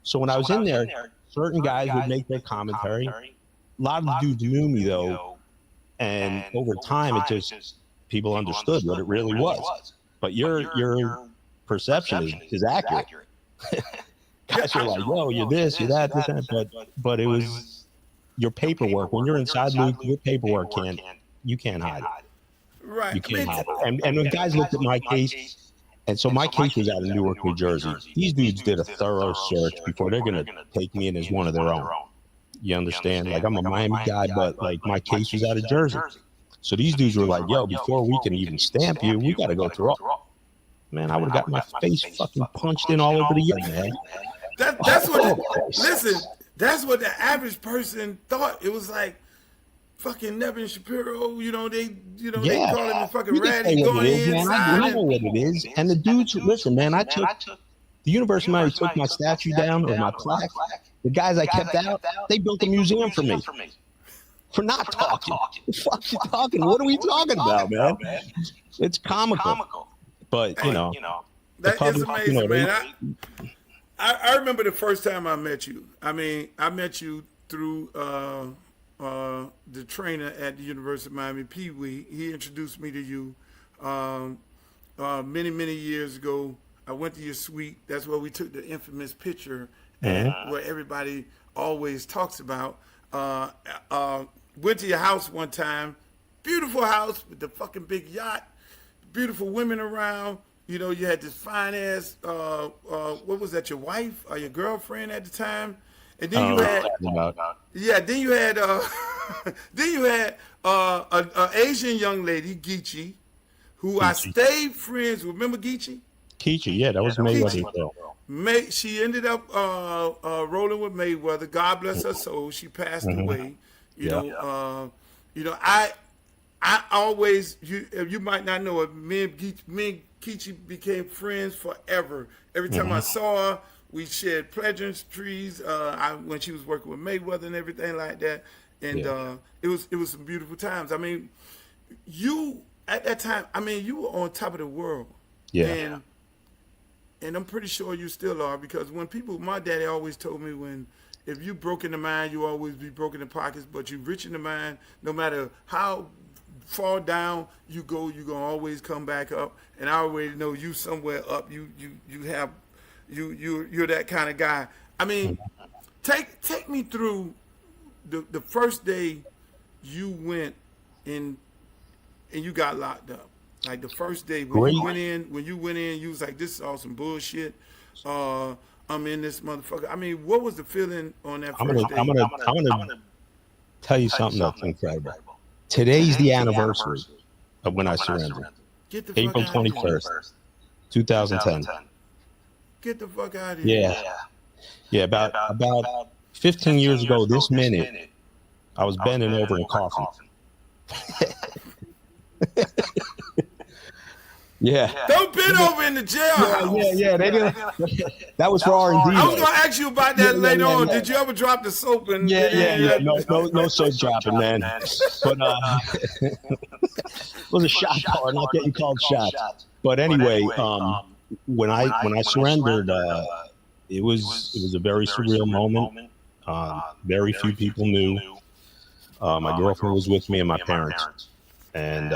So when I was in there, certain guys would make their commentary. A lot of the dudes knew me, though. And over time, it just, people understood what it really was. But your perception is accurate. Guys are like, "Yo, you're this, you're that, this, that." But it was your paperwork. When you're inside, Luke, your paperwork you can't hide it. Right. You can't hide it. And when guys looked at my case, and so my case was out of Newark, New Jersey. These dudes did a thorough search before they're gonna take me in as one of their own. You understand? Like, I'm a Miami guy, but like my case was out of Jersey. So these dudes were like, "Yo, before we can even stamp you, we got to go through all." Man, I would have got my face fucking punched in all over the yard, man. That's what. Listen, that's what the average person thought. It was like fucking Nevin Shapiro. They call him a fucking You can rat. say He what going it is, man. inside. I know what it is. And the dudes, listen, man, the University of Miami took my statue down or my plaque. The guys I kept out, they built a museum for me. For not talking. What the fuck you talking? What are we talking about, man? It's comical. But, you know. That is amazing, man. I remember the first time I met you. I mean, I met you through the trainer at the University of Miami, Pee Wee. He introduced me to you many years ago. I went to your suite. That's where we took the infamous picture, and where everybody always talks about. Went to your house one time. Beautiful house with the fucking big yacht. Beautiful women around. You had this fine ass, what was that, your wife or your girlfriend at the time? And then you had, an Asian young lady, Geechee, who I stayed friends with. Remember Geechee? Geechee, yeah, that was Mayweather's girl. She ended up rolling with Mayweather. God bless her soul. She passed away. I always, you might not know it, me and Geechee became friends forever. Every time I saw her, we shared pleasantries. When she was working with Mayweather and everything like that, and it was some beautiful times. I mean, you at that time, you were on top of the world. Yeah. And I'm pretty sure you still are, because my daddy always told me, if you broke in the mind, you always be broken in pockets, but you rich in the mind, no matter how far down you go, you're gonna always come back up. And I already know you somewhere up. You're that kind of guy. I mean, take me through the first day you went in and you got locked up. Like the first day when you went in, you was like, this is all some bullshit. I'm in this motherfucker. I mean, what was the feeling on that first day? I'm gonna tell you something that's incredible. Today's the anniversary of when I surrendered. April 21st, 2010. Get the fuck out of here. Yeah. About 15 years ago this minute, I was bending over and coughing. Yeah. Don't bend over in the jailhouse. Yeah. That was for R&D. I was gonna ask you about that later on. Did you ever drop the soap? And No soap dropping, man. But it was a shot card, not getting called shots. But anyway, when I surrendered, it was a very surreal moment. Very few people knew. My girlfriend was with me and my parents, and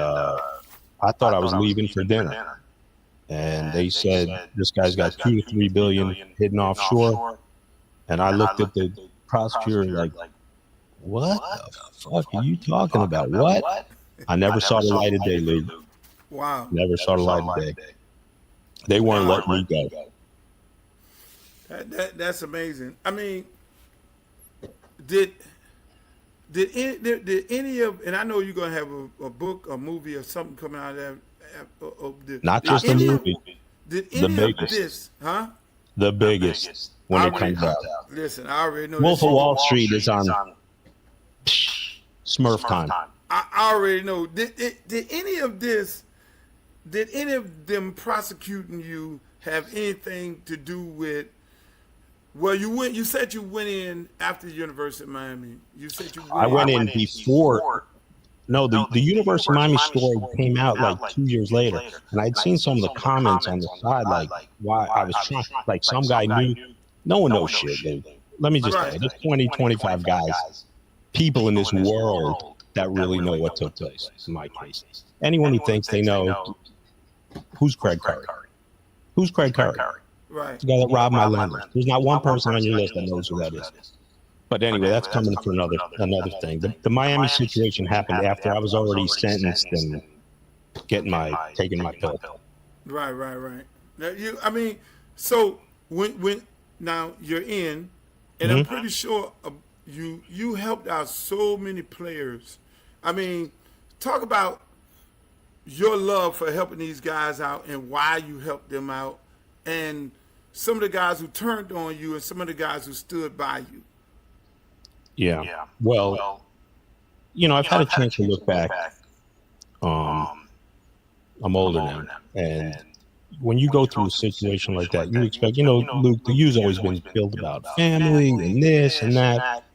I thought I was leaving for dinner, and they said, this guy's got $2 to $3 billion hidden offshore. And I looked at the prosecutor like, what the fuck are you talking about? What? I never saw the light of day, Lou. Wow. Never saw the light of day. They weren't letting me go. That's amazing. I mean, did any of, and I know you're gonna have a book, a movie, or something coming out of that. Not just a movie. Did any of this, huh? The biggest when it comes out. Listen, I already know. Wolf of Wall Street is on Smurf time. I already know. Did any of this? Did any of them prosecuting you have anything to do with? Well, you said you went in after the University of Miami. You said you went I went in before. No, the University of Miami story came out like 2 years later. And I'd seen some of the comments on the side, like why I was trying, like some guy knew. No one knows shit, dude. Let me just say, there's 20, 25 guys, people in this world that really know what took place in my case. Anyone who thinks they know, who's Craig Curry? Who's Craig Curry? Right. The guy that robbed my lender. There's not one person on your list that knows who that is. But anyway, that's coming for another thing. The Miami situation happened after I was already sentenced and taking my pill. Right. Now so when now you're in, and I'm pretty sure you helped out so many players. I mean, talk about your love for helping these guys out and why you helped them out. And some of the guys who turned on you and some of the guys who stood by you? Yeah. Well, I've had a chance to look back. I'm older now, and when you go through a situation like that, you expect, Luke, the U's always been built about family and this and that.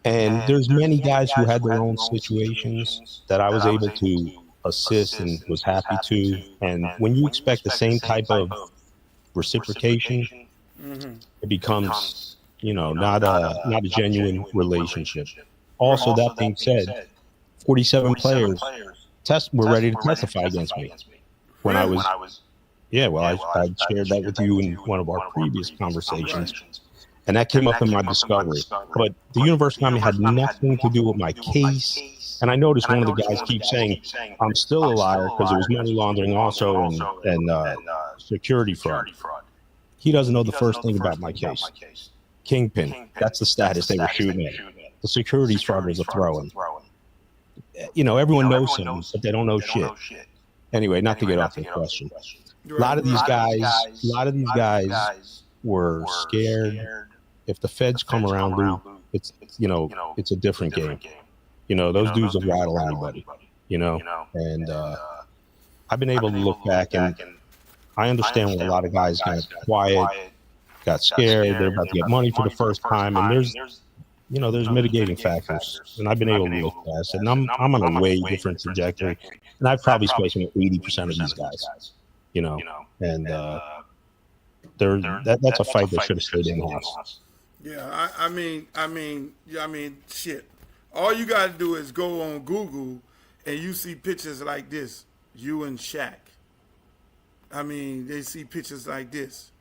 And there's many guys who had their own situations that I was able to assist and was happy to. And when you expect the same type of reciprocation, it becomes, not a genuine relationship. Also, that being said, 47 players were ready to testify against me when I was. Yeah, well, I shared that with you in one of our previous conversations. And that came up in my discovery. But the University of Miami had nothing to do with my case. And I noticed one of the guys keeps saying, I'm still a liar because it was money laundering also and security fraud. He doesn't know the first thing about my case. Kingpin, that's the status they were shooting at. The securities fraud was a throw-in. Everyone knows something, but they don't know shit. Anyway, not to get off the question. A lot of these guys were scared. If the feds come around, Luke, it's a different game. Those dudes will rattle anybody. And I've been able to look back, and I understand when a lot of guys got quiet, got scared, they're about to get money for the first time, and there's mitigating factors, and I've been able to look past it. And I'm on a way different trajectory, and I've probably spoken to 80% of these guys. And that's a fight that should have stayed in house. Yeah, I mean, shit. All you got to do is go on Google, and you see pictures like this, you and Shaq. I mean, they see pictures like this.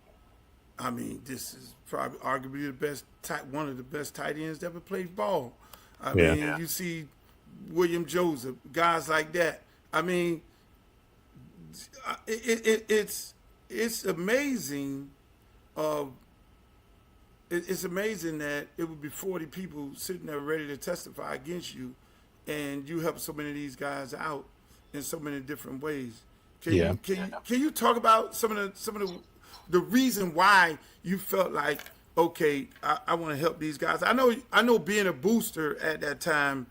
I mean, this is probably arguably one of the best tight ends that ever played ball. I mean, you see William Joseph, guys like that. I mean, it's amazing. It's amazing that it would be 40 people sitting there ready to testify against you, and you help so many of these guys out in so many different ways. Can you talk about some of the reason why you felt like, okay, I want to help these guys? I know being a booster at that time,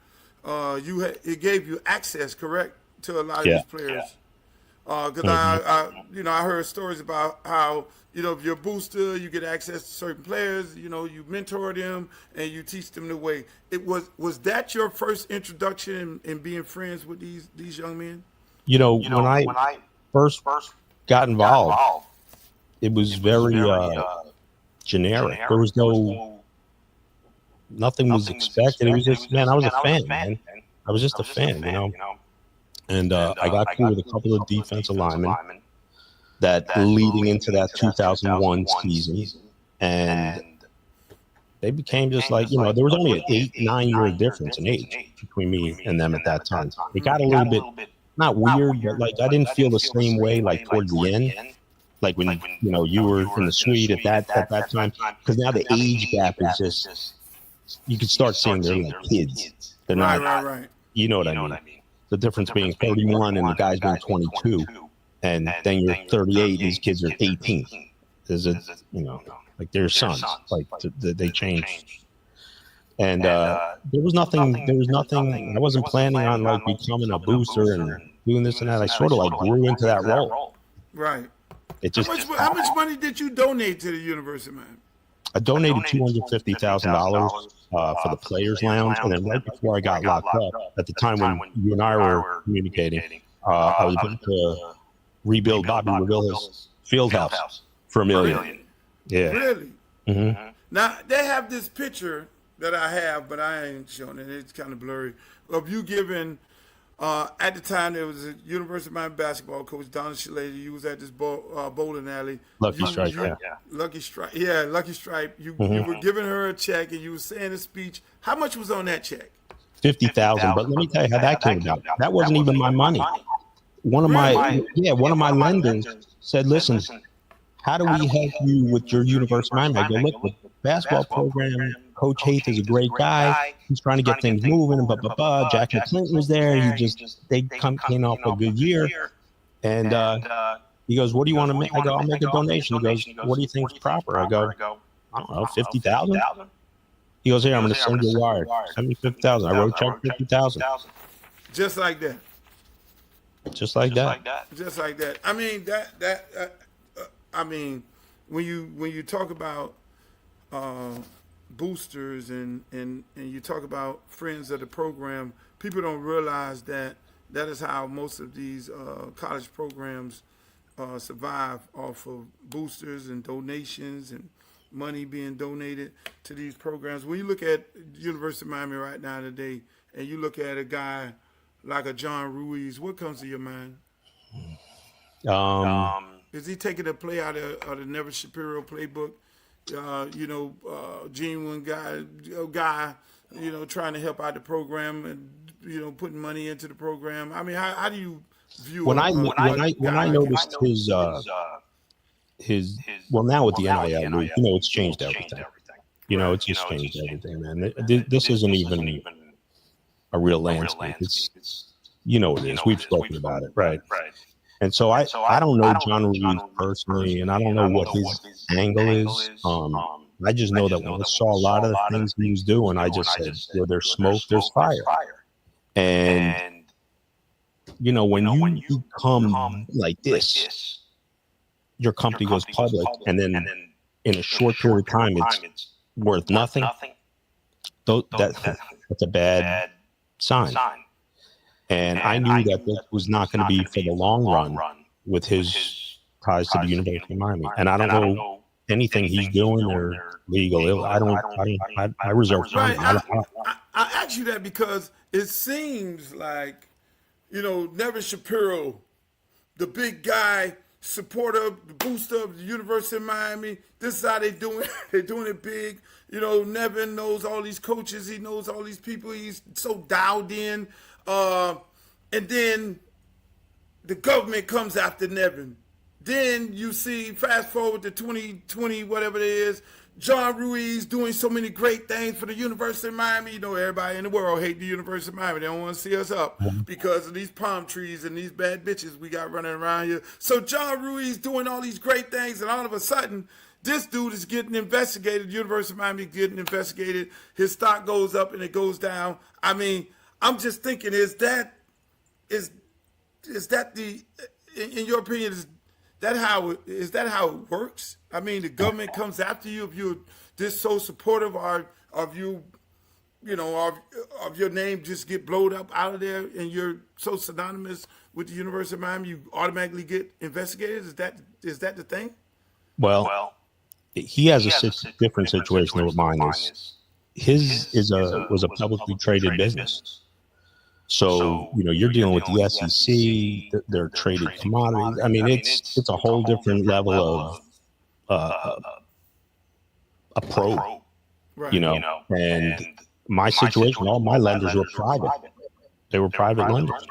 it gave you access, correct, to a lot of these players. Because I heard stories about how, if you're a booster, you get access to certain players, you mentor them and you teach them the way. Was that your first introduction in being friends with these young men? When I first got involved, it was very generic. There was nothing was expected. It was just, I was a fan, man. I was just a fan, And I got cool with a couple of defensive linemen that leading into that 2001 season. And they became just like, there was only an 8-9 year difference in age between me and them at that time. It got a little bit, not weird, but like I didn't feel the same way like towards the end. Like when, you were in the suite at that time. Because now the age gap is just, you can start seeing they're like kids. They're not, right. You know what I mean? The difference being 31 and the guy's being 22, and then you're 38, these kids are 18. There's like they're sons, like they changed. And there was nothing, I wasn't planning on like becoming a booster and doing this and that. I sort of like grew into that role. Right. It just, how much money did you donate to the University, man? I donated $250,000 for the Players Lounge, and then right before I got locked up, at the time when you and I were communicating, I was about to rebuild Bobby Reville's field house for $1 million. Yeah. Really? Mm-hmm. Now, they have this picture that I have, but I ain't showing it. It's kind of blurry. Of you giving, at the time, there was a University of Miami basketball coach, Donna Shalady. You was at this bowling alley. Lucky Stripe. Lucky Stripe. You were giving her a check, and you were saying a speech. How much was on that check? $50,000. But let me tell you how that came about. That wasn't even my money. One of my lenders said, "Listen, how do we help you with your University of Miami?" I go, "Look, the basketball program, Coach Haith is a great guy. He's trying to get things moving, and blah, blah, blah. Jack McClinton was there. They came off a good year. And He goes, what do you want to make? I go, I'll make a donation. He goes, what do you think is proper? I go, I don't know, 50,000. He goes, here, I'm going to send you a wire. Send me 50,000. I wrote check 50,000. Just like that. Just like that. Just like that. I mean I mean, when you talk about boosters and you talk about friends of the program, people don't realize that is how most of these college programs survive, off of boosters and donations and money being donated to these programs. When you look at University of Miami right now today, and you look at a guy like a John Ruiz, what comes to your mind? Is he taking a play out of the Nevin Shapiro playbook? Genuine guy, trying to help out the program and putting money into the program. I mean, how do you view when I noticed his well, now with the NIL, it's changed everything. It's just changed everything, man. This isn't even a real landscape. It's it is. We've spoken about it, right? And so I don't know John Ruiz personally, and I don't know what his angle is. I just know that when I saw a lot of the things he was doing, I just said, where there's smoke, there's fire. And when you become like this, your company goes public, and then in a short period of time, it's worth nothing. That's a bad sign. And I knew that this was not going to be for the long run with his ties to the University of Miami. And I don't know anything he's doing or legal. I reserve time. I ask you that because it seems like, Nevin Shapiro, the big guy, supporter, the booster of the University of Miami, this is how they doing it. They're doing it big. Nevin knows all these coaches. He knows all these people. He's so dialed in. And then the government comes after Nevin. Then you see, fast forward to 2020, whatever it is, John Ruiz doing so many great things for the University of Miami. Everybody in the world hate the University of Miami. They don't want to see us up because of these palm trees and these bad bitches we got running around here. So John Ruiz doing all these great things, and all of a sudden, this dude is getting investigated. University of Miami getting investigated. His stock goes up and it goes down. I mean, I'm just thinking, is that the, in your opinion, is that how it works? I mean, the government comes after you if you're this so supportive, of you, of your name just get blowed up out of there, and you're so synonymous with the University of Miami, you automatically get investigated. Is that the thing? Well, he has a different situation than what mine is. His was a publicly traded business. So, you're dealing with the SEC, they're traded commodities. I mean, it's a whole different level of a probe, right. And my situation, all my lenders were private. They were private lenders.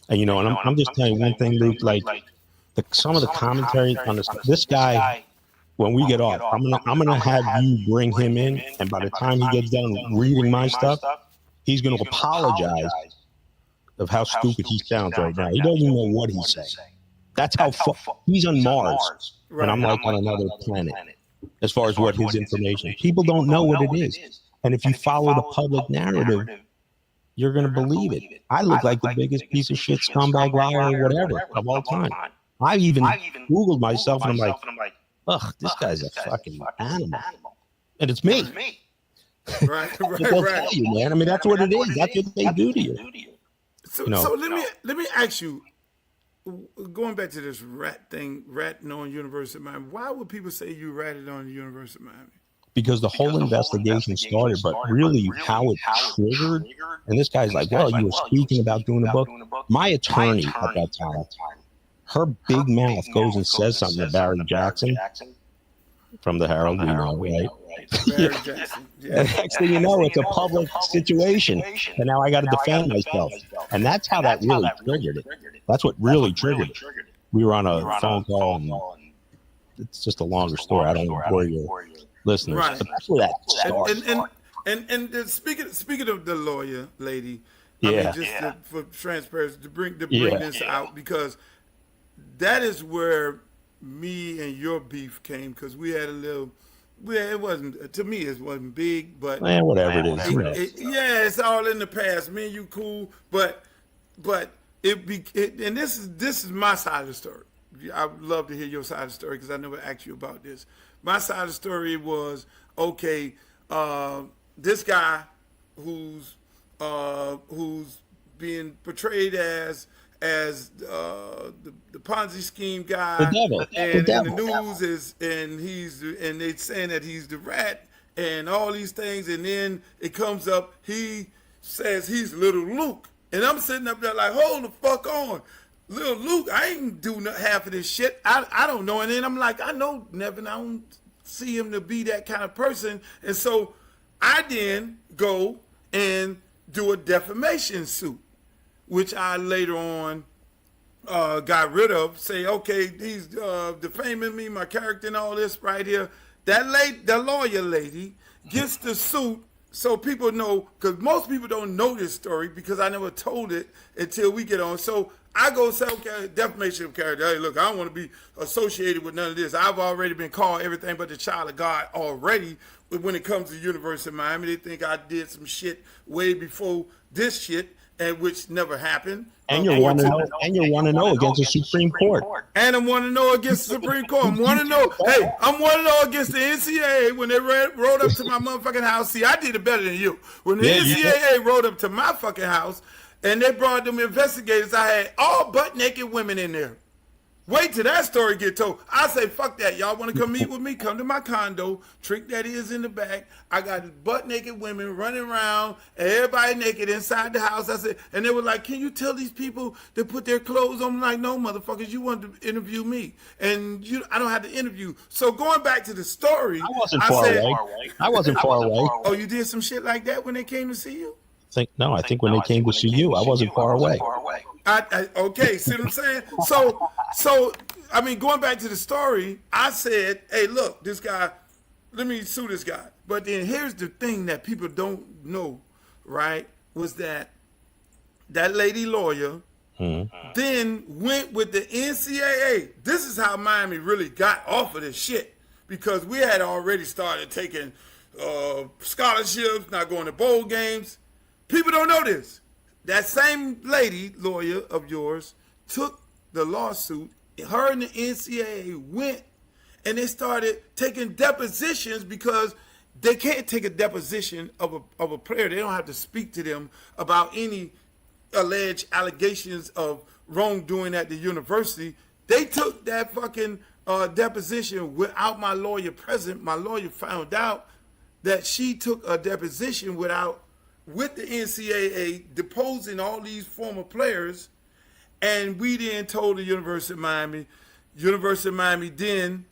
And, and I'm just telling you one thing, Luke, like some of the commentary on this guy, when we get off, I'm gonna have you bring him in, and by the time he gets done reading my stuff, he's going to apologize of how stupid he sounds right now. He doesn't even know what he's saying. That's how he's on Mars, and I'm like on another planet. As far as what his information, people don't know what it is, and if you follow the public narrative, you're going to believe it. I look like the biggest piece of shit, scumbag, liar, or whatever of all time. I even Googled myself, and I'm like, ugh, this guy's a fucking animal, and it's me. Right. Tell you, man. I mean, that's what it is. That's what they do to you. So let me ask you, going back to this ratting on University of Miami, why would people say you ratted on the University of Miami? Because the whole investigation started, but really how it triggered, and this guy's like, well, you were speaking about doing a book. My attorney at that time, her big mouth goes and says something to Barry Jackson from the Herald, we know, right? Barry Jackson. Yeah. And next thing you know, it's a public situation, and now I got to defend myself. And that's how that really triggered it. That's what really triggered it. We were on a phone call, and it's just a longer story. I don't want to bore your listeners, right. But that's where that started. And speaking of the lawyer lady, for for transparency, to bring this out, because that is where me and your beef came because we had a little. Well, it wasn't to me. It wasn't big, but Whatever it is, you know. yeah, it's all in the past. Me and you cool, but and this is my side of the story. I would love to hear your side of the story because I never asked you about this. My side of the story was okay. This guy who's being portrayed as the Ponzi scheme guy, The devil. and The in the devil. news is and they saying that he's the rat and all these things, and then it comes up he says he's little Luke, and I'm sitting up there like, hold the fuck on, little Luke, I ain't do half of this shit. I don't know, and then I'm like, I know Nevin, I don't see him to be that kind of person, and so I then go and do a defamation suit, which I later on got rid of. Say, okay, he's defaming me, my character, and all this right here. The lawyer lady gets the suit so people know, because most people don't know this story because I never told it until we get on. So I go say, okay, defamation of character. Hey, look, I don't want to be associated with none of this. I've already been called everything but the child of God already. But when it comes to the University of Miami, they think I did some shit way before this shit, and which never happened. And you're 1-0 against the Supreme Court. And I'm 1-0 against the Supreme Court. I'm 1-0. Hey, I'm 1-0 against the NCAA when they rode up to my motherfucking house. See, I did it better than you. When the NCAA rode up to my fucking house and they brought them investigators, I had all butt naked women in there. Wait till that story get told. I say, fuck that. Y'all want to come meet with me? Come to my condo. Trick Daddy is in the back. I got butt naked women running around, and everybody naked inside the house. I said, and they were like, can you tell these people to put their clothes on? I'm like, no, motherfuckers, you want to interview me. And I don't have to interview. So going back to the story. I wasn't far away. I wasn't far away. Oh, you did some shit like that when they came to see you? I think when they came to see you, I wasn't far away. Okay, see what I'm saying? So, I mean, going back to the story, I said, hey, look, this guy, let me sue this guy. But then here's the thing that people don't know, right, was that lady lawyer then went with the NCAA. This is how Miami really got off of this shit, because we had already started taking scholarships, not going to bowl games. People don't know this. That same lady, lawyer of yours, took the lawsuit. Her and the NCAA went and they started taking depositions because they can't take a deposition of a player. They don't have to speak to them about any alleged allegations of wrongdoing at the university. They took that fucking deposition without my lawyer present. My lawyer found out that she took a deposition with the NCAA deposing all these former players, and we then told the University of Miami. University of Miami then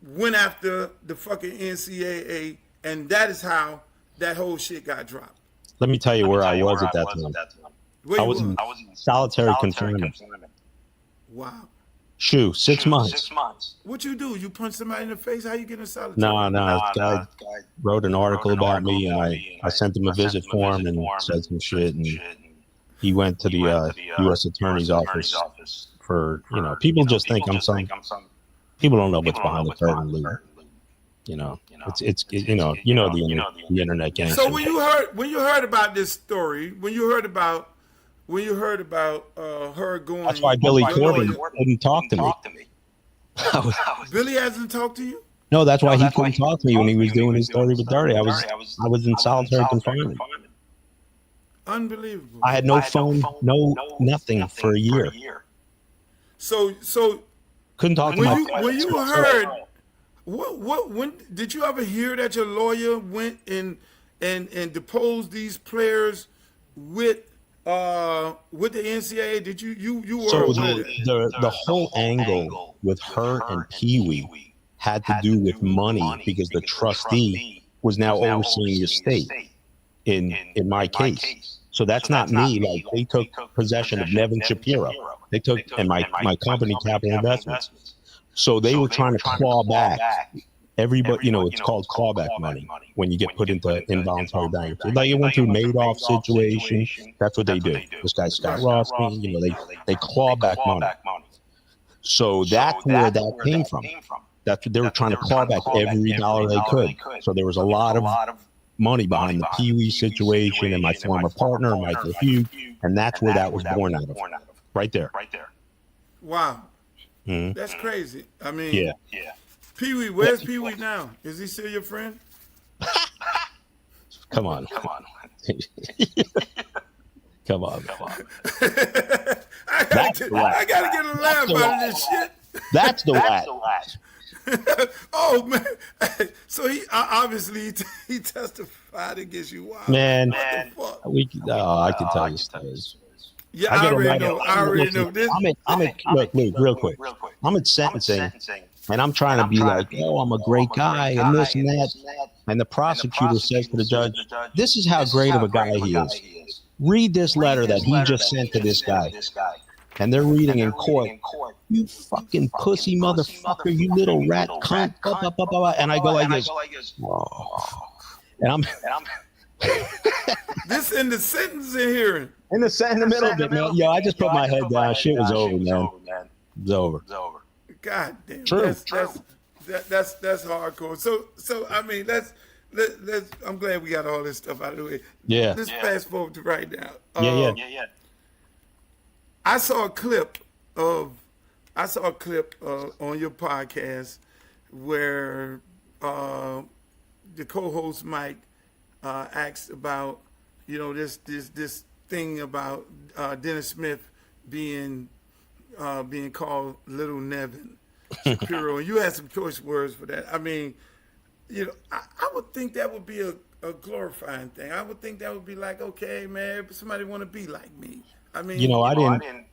went after the fucking NCAA, and that is how that whole shit got dropped. Let me tell you where I was at that time. I was in solitary confinement. Wow. 6 months. What you do? You punch somebody in the face? How you get in solitary? No. This guy wrote an article about me, and I sent him a visit form and said some shit. And he went to the U.S. Attorney's office for, people just think I'm some. People don't know what's behind the curtain, Lou. It's the internet gang. So when you heard about this story, when you heard about her going, that's why Billy Corbin couldn't talk to me. Billy hasn't talked to you? No, that's why he couldn't talk to me when he was doing his 30 with 30. I was in solitary confinement. Unbelievable. I had no phone, nothing for a year. So couldn't talk to my when you heard when did you ever hear that your lawyer went and deposed these players with the NCAA? Did you were so the whole angle with her and Pee Wee had to do with money, because the trustee was now overseeing the estate in my case. So that's not me. Like, they took possession of Nevin Shapiro. They took and my company, Capital Investments. So they were trying to claw back everybody. It's called clawback money when you get put into involuntary bankruptcy. Like, it went through Madoff situation. That's what they do. This guy Scott Ross, they claw back money. So that's where that came from. That's what they were trying to claw back every dollar they could. So there was a lot of money behind the Pee Wee situation and my former partner, Michael Hugh, and that's where that was born out of. Right there. Wow. Mhm. That's crazy. I mean, Yeah. Pee Wee, where's Pee Wee now? Is he still your friend? Come on. Come on. I gotta get a laugh out of this shit. That's the rat. Oh man! So he obviously he testified against you. Wow, Man, what the fuck? I can tell you stories. Yeah, I already know this. Look, real quick. I'm at sentencing, and I'm trying to be like, oh, I'm a great guy, and this and that. And the prosecutor says to the judge, this is how great of a guy he is. Read this letter that he just sent to this guy. And they're reading in court, you fucking pussy motherfucker, you little rat cunt, blah, blah, blah, blah. And I go like this. Oh. And I'm this in the sentencing hearing. In the middle of it, man. Yo, I just put my head down. Shit was over, man. It's over. God damn. True. That's hardcore. So I mean, let's I'm glad we got all this stuff out of the way. Yeah. Let's fast forward to right now. Yeah. I saw a clip on your podcast where the co-host Mike asked about this thing about Dennis Smith being called Little Nevin Shapiro, and you had some choice words for that. I mean, I would think that would be a glorifying thing. I would think that would be like, okay, man, somebody want to be like me. I mean, I didn't.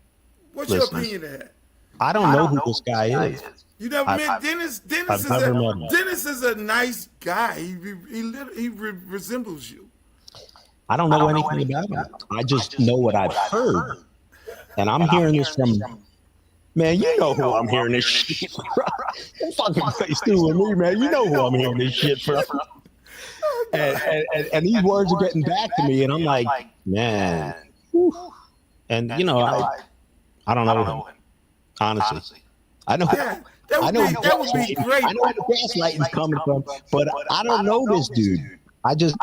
What's your opinion of that? I don't know who this guy is. You never met Dennis? Dennis is a nice guy. He resembles you. I don't know anything about him. I just know what I've heard. And I'm hearing this from, man, you know who I'm hearing this shit from. Don't fucking face through with me, man. You know who I'm hearing this shit from. And these words are getting back to me, and I'm like, man. Whew. And, I don't know him. Honestly. I know. Yeah, that would be great. I know where the gaslighting's coming from, but I don't know this dude.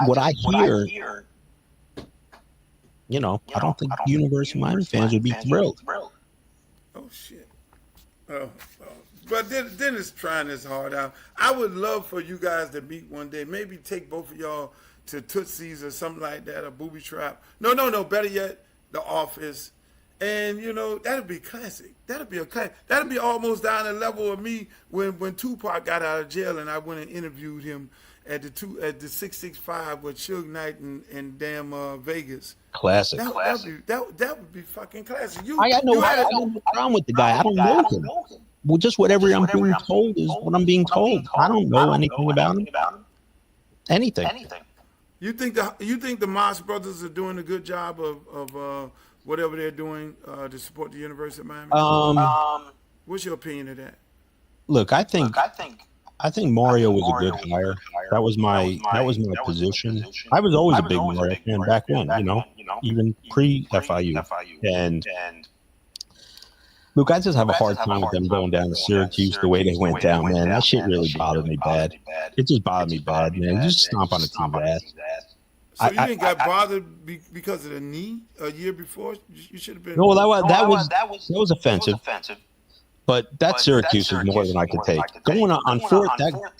What I hear, I don't think University of Miami fans would be thrilled. Oh, shit. Oh. But Dennis trying this hard out. I would love for you guys to meet one day. Maybe take both of y'all to Tootsie's or something like that, a booby trap. No. Better yet, The Office. And, that'd be classic. That'd be almost down the level of me when Tupac got out of jail and I went and interviewed him at the 665 with Suge Knight and damn Vegas. Classic. That would be fucking classic. I got no problem with the guy. I don't know him. Well, just whatever I'm being told is what I'm being told. I don't know anything about him. Anything. You think the Moss brothers are doing a good job of whatever they're doing to support the University of Miami? What's your opinion of that? Look, I think Mario was a good hire. That was my position. I was always a big Mario fan back then, even pre-FIU. And look, I just have a hard time with them going down to Syracuse the way they went down, man. That shit really bothered me bad. It just bothered me bad, man. Just stomp on the team's ass. So you didn't got bothered because of the knee a year before? You should have been. No, that was offensive. But that Syracuse is more than I could take. Going on fourth,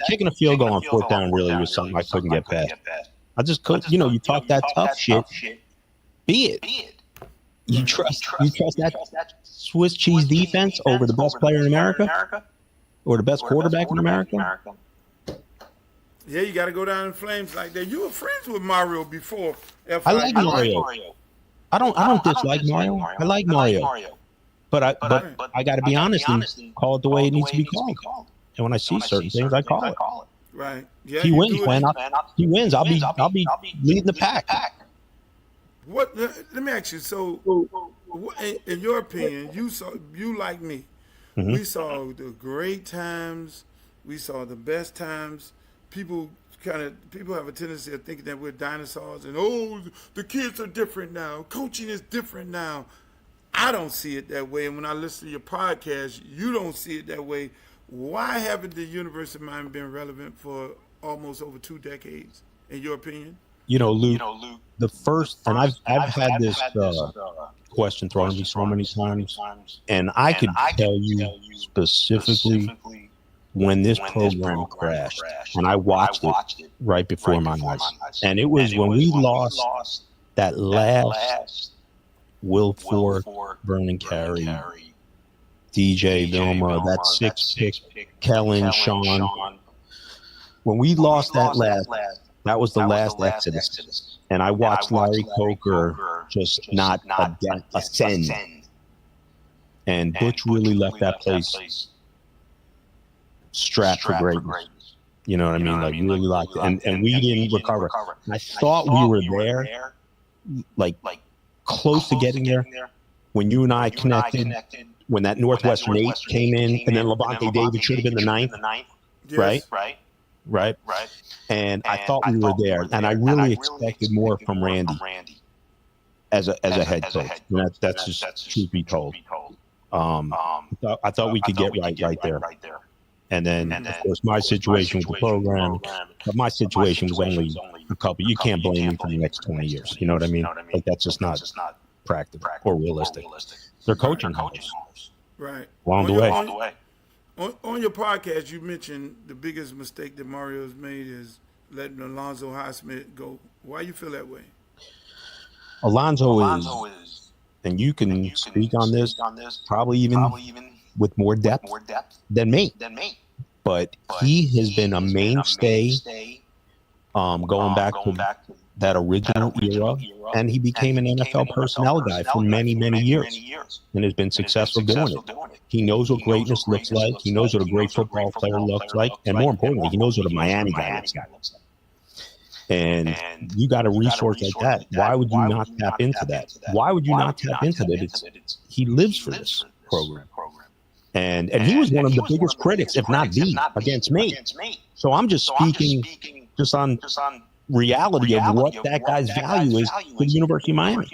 kicking a field goal on fourth down really was something I couldn't get past. I just couldn't. You talk that tough shit. Be it. You trust that Swiss cheese defense over the best player in America, or the best quarterback in America? Yeah, you got to go down in flames like that. You were friends with Mario before. I like Mario. I don't dislike Mario. I like Mario. But I got to be honest and call it the way it needs to be called. And when I see certain things, I call it. Right. Yeah. He wins, man. He wins. I'll be leading the pack. What? Let me ask you. So, in your opinion, you like me. Mm-hmm. We saw the great times. We saw the best times. People have a tendency of thinking that we're dinosaurs and the kids are different now. Coaching is different now. I don't see it that way. And when I listen to your podcast, you don't see it that way. Why haven't the University of Miami been relevant for almost over 2 decades, in your opinion? Luke, the first, and I've had this question thrown at me so many times, and I could tell you specifically when this program crashed, and I watched it right before my eyes, and it was when we lost that last Will Fork, Vernon Carey, DJ Vilma, that 6-pick, Kellen, Sean. When we lost that last, that was the last exodus. And I watched Larry Coker just not ascend. And Butch really left that place strapped for greatness. You know what I mean? Like, really liked it. And we didn't recover. I thought we were there, like close to getting there, when you and I connected, when that Northwestern 8 came in, and then Levante David should have been the 9th, Yes. right? And I thought we were there, and I really expected more from Randy as a head coach. And that's just truth be told. I thought we could get right there. And then, of course, my situation with the program, but my situation was only a couple. You can't blame me for the next 20 years. You know what I mean? Like, that's just not practical or realistic. They're coaching hours. Right. Along the way. On your podcast, you mentioned the biggest mistake that Mario has made is letting Alonzo Highsmith go. Why you feel that way? Alonzo is, and you can speak on this, probably even with more depth than me. But he has been a mainstay going back to that original era, and he became an NFL personnel guy for many, many years and has been successful doing it. He knows what greatness looks like. He knows what a great football player looks like. And more importantly, he knows what a Miami guy looks like. And you got a resource like that. Why would you not tap into that? Why would you not tap into that? He lives for this program. And he was one of the biggest critics, if not the, against me. So I'm just speaking just on reality of what that guy's value is for the University of Miami.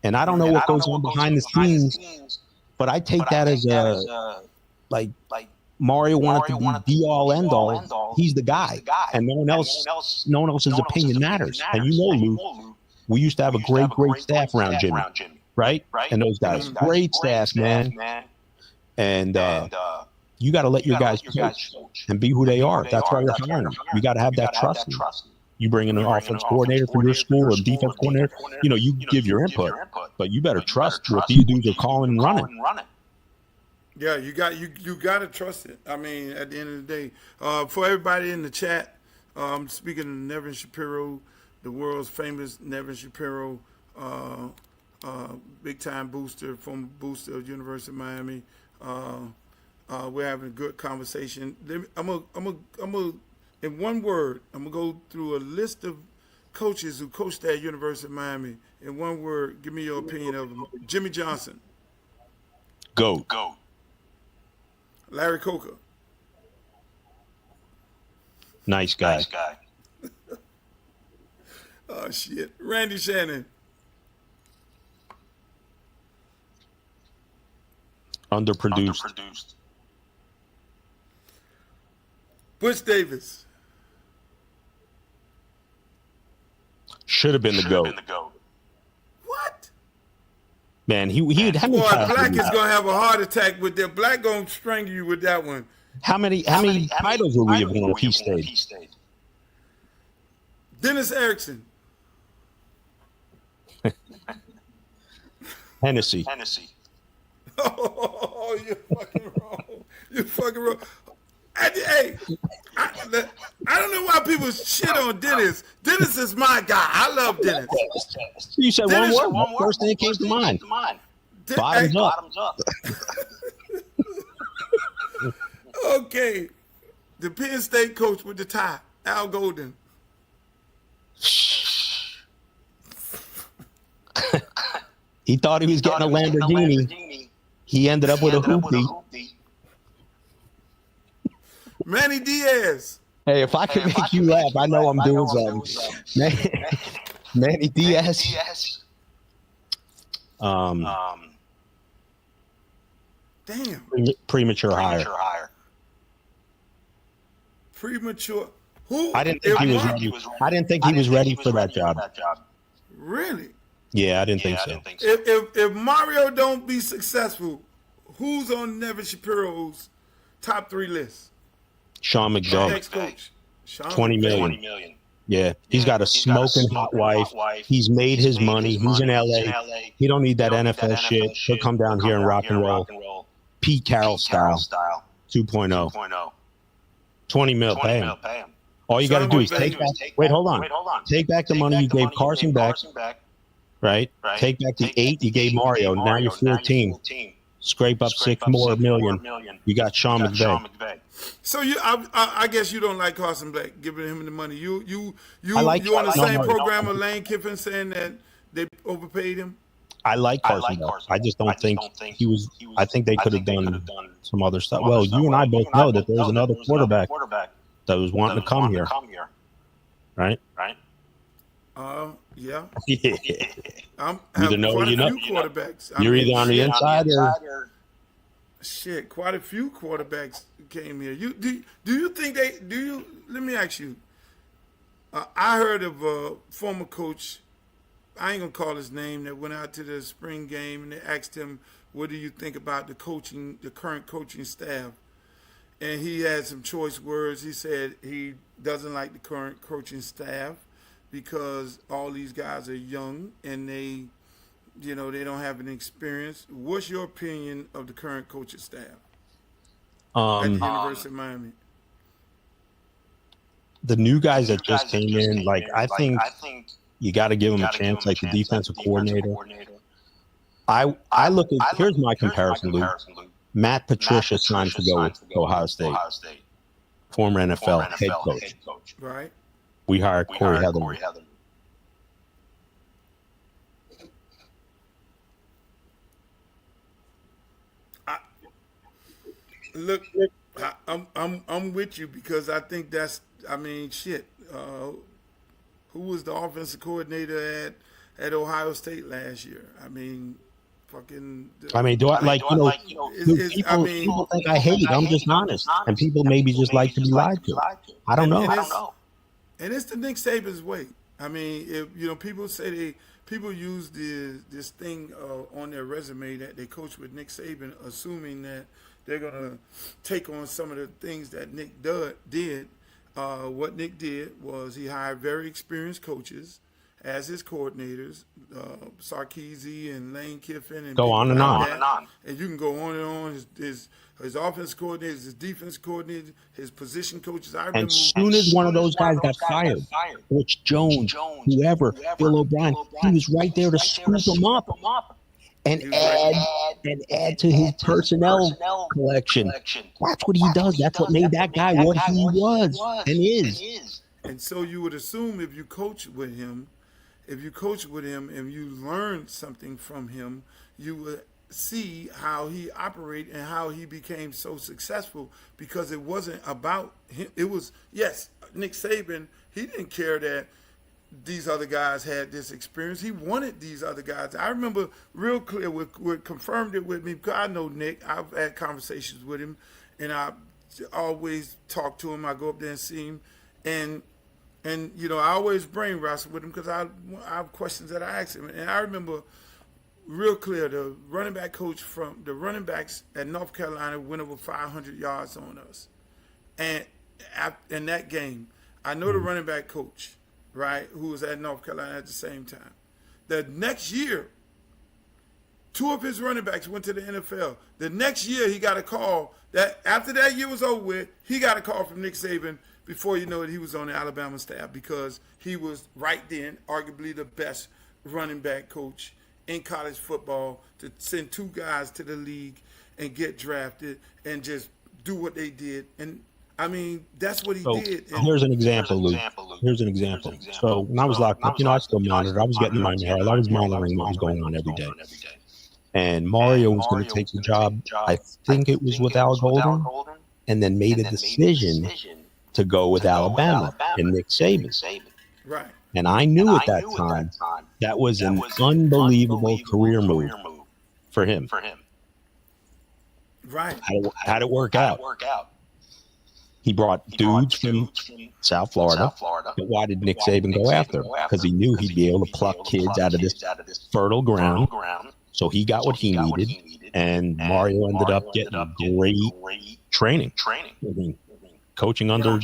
And I don't know what goes on behind the scenes, but I take that as like Mario wanted to be be all end all. He's the guy, and no one else's opinion matters. And Luke, we used to have a great staff around Jimmy, right? And those guys, great staff, man. And you got to let your guys coach and be who they are. That's why you're hiring them. You got to have that trust. You bring in an offense coordinator for your school or defense coordinator. You give your input, but you better trust what these dudes are calling and running. Yeah, you got to trust it. I mean, at the end of the day, for everybody in the chat, speaking of Nevin Shapiro, the world's famous Nevin Shapiro, big time booster, former booster of University of Miami. We're having a good conversation. I'm gonna in one word, I'm gonna go through a list of coaches who coached at University of Miami. In one word, give me your opinion of them. Jimmy Johnson. Go. Larry Coker. Nice guy. Oh shit. Randy Shannon. Underproduced. Butch Davis. Should have been the GOAT. What? Man, he would have. Boy, Black is gonna have a heart attack with that. Black gonna strangle you with that one. How many titles would we have won if he stayed? Dennis Erickson. Hennessy. Oh, you're fucking wrong. Hey, I don't know why people shit on Dennis. Dennis is my guy. I love Dennis. You said Dennis, one word. First thing that came to mind. Bottoms up. Okay. The Penn State coach with the tie, Al Golden. He thought he was getting a Lamborghini. He ended up with a hoopty. Manny Diaz. Hey, if I can make you laugh, I know I'm doing something. Manny Diaz. Damn. Premature hire. Premature. Who? I didn't think he was ready. I didn't think he was ready for that job. Really? Yeah, I didn't think so. If Mario don't be successful, who's on Nevin Shapiro's top 3 list? Sean McVay, Next coach. Sean 20 McVay. million. Yeah, he's got a smoking hot wife. He's made his money. He's in LA. He don't need that NFL shit. He'll come down here and rock and roll. Pete Carroll style, 2.0. 20 mil, pay him. All you got to do is take back. Wait, hold on. Take back the money you gave Carson Beck, right? Take back the 8 you gave Mario. Now you're 14. Scrape up 6 more million. You got Sean McVay. So I guess you don't like Carson Beck giving him the money. You on the same program with Lane Kiffin saying that they overpaid him. I like Carson Beck. I just don't think he was. I think they could have done some other stuff. Well, you and I both know that there's another quarterback that was wanting to come here, right? Yeah. I'm either know or you know. Quarterbacks. You're either on the inside or shit. Quite a few quarterbacks came here. Do you think they do? You let me ask you. I heard of a former coach. I ain't gonna call his name. That went out to the spring game and they asked him, "What do you think about the current coaching staff?" And he had some choice words. He said he doesn't like the current coaching staff because all these guys are young and they don't have any experience. What's your opinion of the current coaching staff at the University of Miami? The new guys that just came in, like I think you got to give them a chance. Like the defensive coordinator. I look at here's my comparison, Luke. Matt Patricia signed to go with Ohio State, former NFL head coach. Right. We hired Corey Heather. Look, I'm with you because I think that's. I mean, shit. Who was the offensive coordinator at Ohio State last year? I mean, fucking. Do I like people think I hate? I'm just honest, and people maybe just like to be lied to. I don't know. And it's the Nick Saban's way. I mean, if people say people use this thing on their resume that they coach with Nick Saban, assuming that they're gonna take on some of the things that Nick did. What Nick did was he hired very experienced coaches as his coordinators, Sarkisian and Lane Kiffin, and go on and on. And you can go on and on. His offense coordinators, his defense coordinators, his position coaches. And soon as one of those guys got fired, Butch Jones, whoever, Bill O'Brien, he was right there to scoop them up and add to his personnel collection. That's what he does. That's what made that guy what he was and is. And so you would assume if you coach with him and you learn something from him, you would see how he operated and how he became so successful, because it wasn't about him. It was, yes, Nick Saban, he didn't care that these other guys had this experience. He wanted these other guys. I remember real clear, what confirmed it with me, because I know Nick. I've had conversations with him, and I always talk to him. I go up there and see him, and I always brain wrestle with him because I have questions that I ask him. And I remember real clear, the running back coach from the running backs at North Carolina went over 500 yards on us. And in that game, I know the running back coach, right, who was at North Carolina at the same time. The next year, 2 of his running backs went to the NFL. The next year, he got a call that after that year was over with, he got a call from Nick Saban. Before you know it, he was on the Alabama staff because he was right then arguably the best running back coach in college football to send 2 guys to the league and get drafted and just do what they did. And I mean, that's what he did. And here's an example, Luke. Here's an example. So when I was locked up, I still monitored. I was getting my mail. I was monitoring what was going on every day. And Mario was going to take the job. I think it was with Al Golden, and then made a decision to go with Alabama and Nick Saban. Right. And I knew at that time that was an unbelievable career move for him. Right. How'd it work out? He brought dudes from South Florida. But why did Nick Saban go after him? Because he knew he'd be able to pluck kids out of this fertile ground. So he got what he needed. And Mario ended up getting great training. I mean, coaching under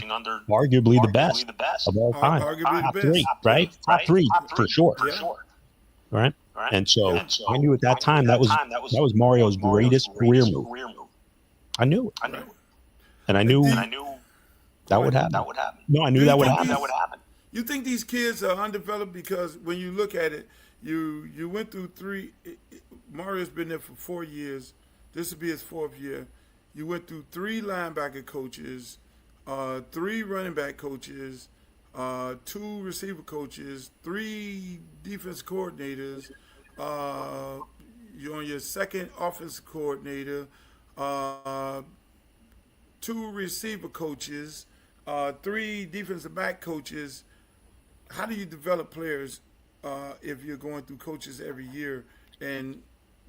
arguably the best of all time. Top three, right? Top three for sure. Right? And so I knew at that time that was Mario's greatest career move. I knew it. And I knew that would happen. No, I knew that would happen. You think these kids are undeveloped because when you look at it, you went through Mario's been there for 4 years. This will be his 4th year. You went through 3 linebacker coaches, 3 running back coaches, 2 receiver coaches, 3 defense coordinators. You're on your 2nd offensive coordinator. 2 receiver coaches, 3 defensive back coaches. How do you develop players if you're going through coaches every year and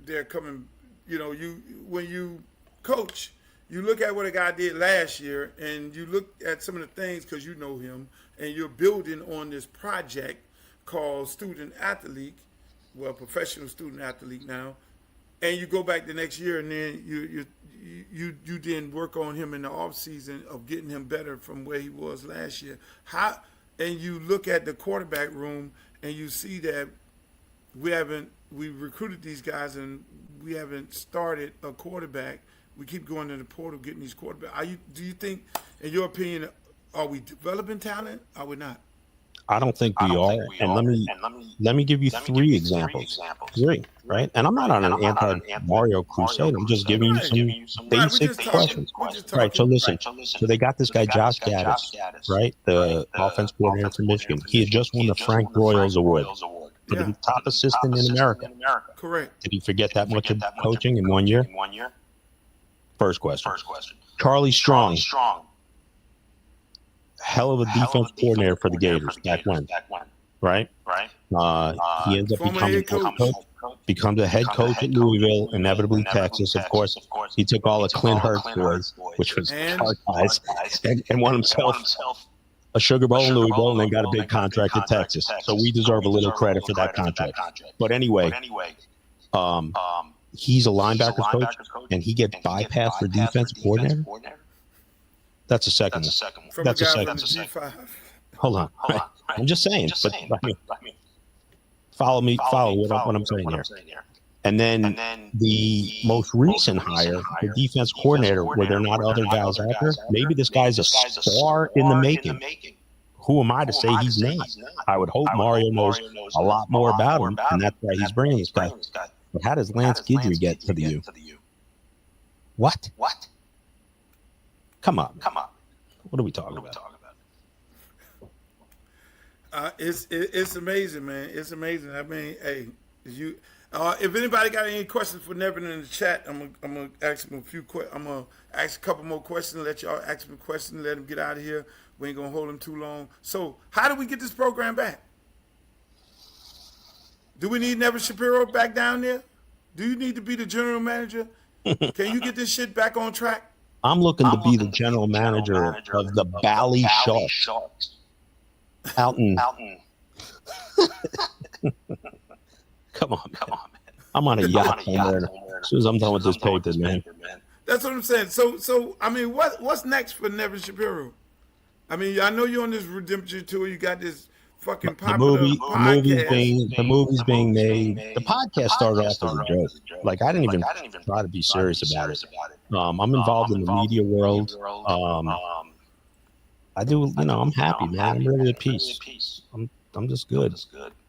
they're coming? When you coach, you look at what a guy did last year, and you look at some of the things because you know him, and you're building on this project called student athlete, professional student athlete now, and you go back the next year, and then you then work on him in the off season of getting him better from where he was last year. And you look at the quarterback room and you see that we recruited these guys and we haven't started a quarterback. We keep going to the portal getting these quarterbacks. Do you think, in your opinion, are we developing talent? Are we not? I don't think we are. And let me give you 3 examples. 3, right? And I'm not on an anti-Mario crusade. I'm just giving you some basic questions. Right, so listen. So they got this guy, Josh Gaddis, right? The offense coordinator from Michigan. He had just won the Frank Broyles Award for the top assistant in America. Correct. Did he forget that much of coaching in 1 year? First question. Charlie Strong. Hell of a defense coordinator for the Gators back when, right? He ends up becomes a head coach at Louisville, inevitably Texas. Of course, he took all of Clint Hurtt's boys, which was hard guys, and won himself a Sugar Bowl in Louisville, and then got a big contract at Texas. So we deserve a little credit for that contract. But anyway, he's a linebackers coach, and he gets bypassed for defensive coordinator. That's a second one. That's a second. Hold on. I'm just saying. But follow what I'm saying here. And then the most recent hire, the defense coordinator, where there are not other guys out there, maybe this guy's a star in the making. Who am I to say he's not? I would hope Mario knows a lot more about him, and that's why he's bringing this guy. But how does Lance Guidry get to the U? What? Come on. What are we talking about? It's amazing, man. It's amazing. I mean, hey, if anybody got any questions for Nevin in the chat, I'm gonna ask him a few questions. I'm gonna ask a couple more questions. Let y'all ask him a question. Let him get out of here. We ain't gonna hold him too long. So, how do we get this program back? Do we need Nevin Shapiro back down there? Do you need to be the general manager? Can you get this shit back on track? I'm looking to be the general manager of the Bally Sharks. Out in. Come on, man. I'm on a yacht somewhere. As soon as I'm done with this paper, man. That's what I'm saying. So I mean, what's next for Nevin Shapiro? I mean, I know you're on this redemption tour. You got this fucking popular podcast. The movie's being made. The podcast started off as a joke. Like, I didn't even try to be serious about it. I'm involved in the media world. I do, I'm happy, man. I'm really at peace. I'm just good.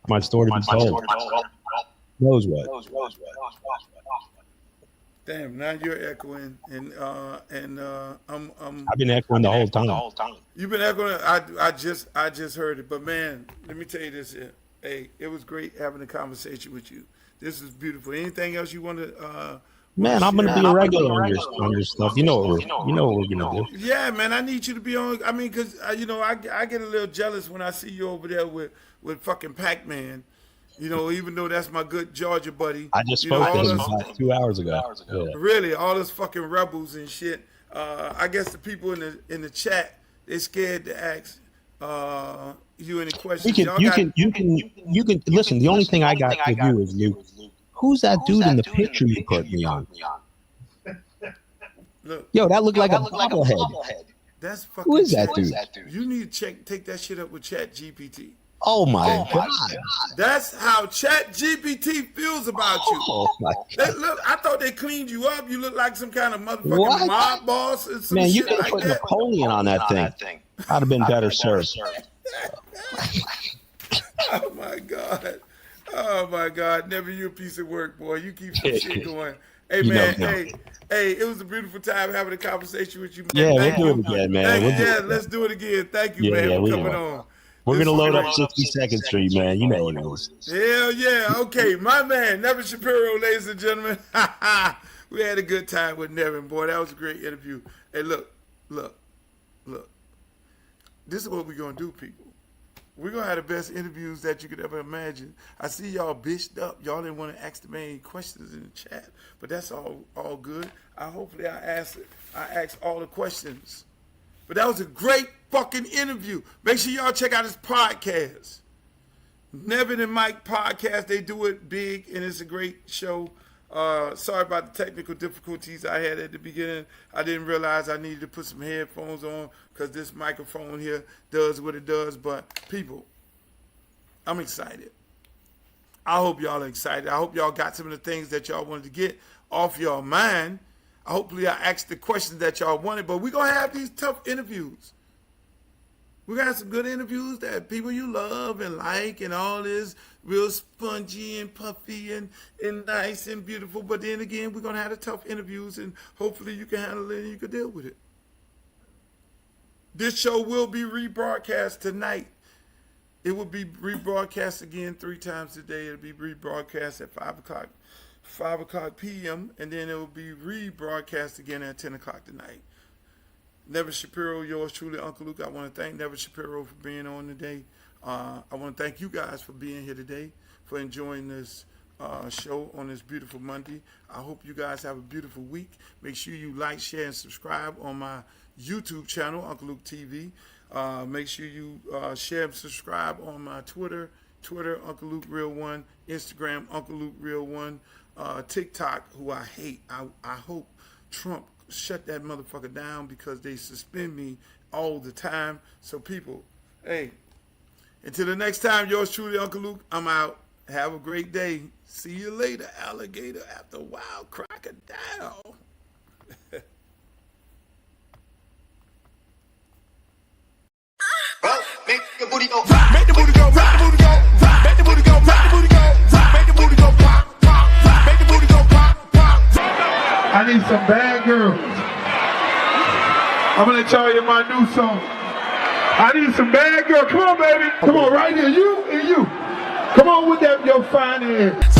My story to be told. Knows what. Damn, now you're echoing, and I've been echoing the whole time. You've been echoing. I just heard it, but man, let me tell you this here. Hey, it was great having a conversation with you. This is beautiful. Anything else you want to Man, I'm gonna be a regular on your stuff. You know what we're gonna do. Yeah, man, I need you to be on. I mean, cause you know, I get a little jealous when I see you over there with fucking Pac-Man. You know, even though that's my good Georgia buddy. I just spoke to him about 2 hours ago. Yeah. Really, all those fucking rebels and shit. I guess the people in the chat, they scared to ask you any questions. You can listen. The only thing I got for you is who's that dude in the picture you put me on? Look, yo, that looked like a bobblehead. That's fucking. Who is that dude? You need to take that shit up with Chat GPT. Oh my God. That's how Chat GPT feels about you. Oh my God. Look, I thought they cleaned you up. You look like some kind of motherfucking mob boss or some Man, you shit could like put that. Napoleon on that thing. I'd have been better served. Oh my God. Oh my God. Never you a piece of work, boy. You keep some shit going. Hey man, hey, it was a beautiful time having a conversation with you, man. Yeah, Thank we'll you. do it again, man. Let's do it again. Thank you, man, for coming on. We're going to load up 62nd Street, man. You know what it is. Hell yeah. Okay, my man, Nevin Shapiro, ladies and gentlemen. We had a good time with Nevin, boy. That was a great interview. Hey, look. This is what we're going to do, people. We're going to have the best interviews that you could ever imagine. I see y'all bitched up. Y'all didn't want to ask the man questions in the chat, but that's all good. Hopefully I asked all the questions. But that was a great fucking interview. Make sure y'all check out his podcast. Nevin and Mike podcast. They do it big, and it's a great show. Sorry about the technical difficulties I had at the beginning. I didn't realize I needed to put some headphones on because this microphone here does what it does. But people, I'm excited. I hope y'all are excited. I hope y'all got some of the things that y'all wanted to get off your mind. Hopefully I asked the questions that y'all wanted, but we're going to have these tough interviews. We're going to have some good interviews that people you love and like and all this real spongy and puffy and nice and beautiful. But then again, we're going to have the tough interviews, and hopefully you can handle it and you can deal with it. This show will be rebroadcast tonight. It will be rebroadcast again 3 times a day. It'll be rebroadcast at 5 o'clock p.m., and then it will be rebroadcast again at 10 o'clock tonight. Nevin Shapiro, yours truly, Uncle Luke. I want to thank Nevin Shapiro for being on today. I want to thank you guys for being here today, for enjoying this show on this beautiful Monday. I hope you guys have a beautiful week. Make sure you like, share, and subscribe on my YouTube channel, Uncle Luke TV. Make sure you share and subscribe on my Twitter, Uncle Luke Real 1, Instagram, Uncle Luke Real 1, TikTok, who I hate. I hope Trump shut that motherfucker down because they suspend me all the time. So people, hey, until the next time, yours truly, Uncle Luke, I'm out. Have a great day. See you later, alligator after wild crocodile. Make the booty go, make the booty go, make the booty go, make the booty go, make the booty go, make the booty go, pop, pop, make the booty go, pop, pop. I need some bad girls. I'm gonna tell you my new song. I need some bad girls. Come on, baby. Come on, right here. You and you. Come on with that, your fine ass.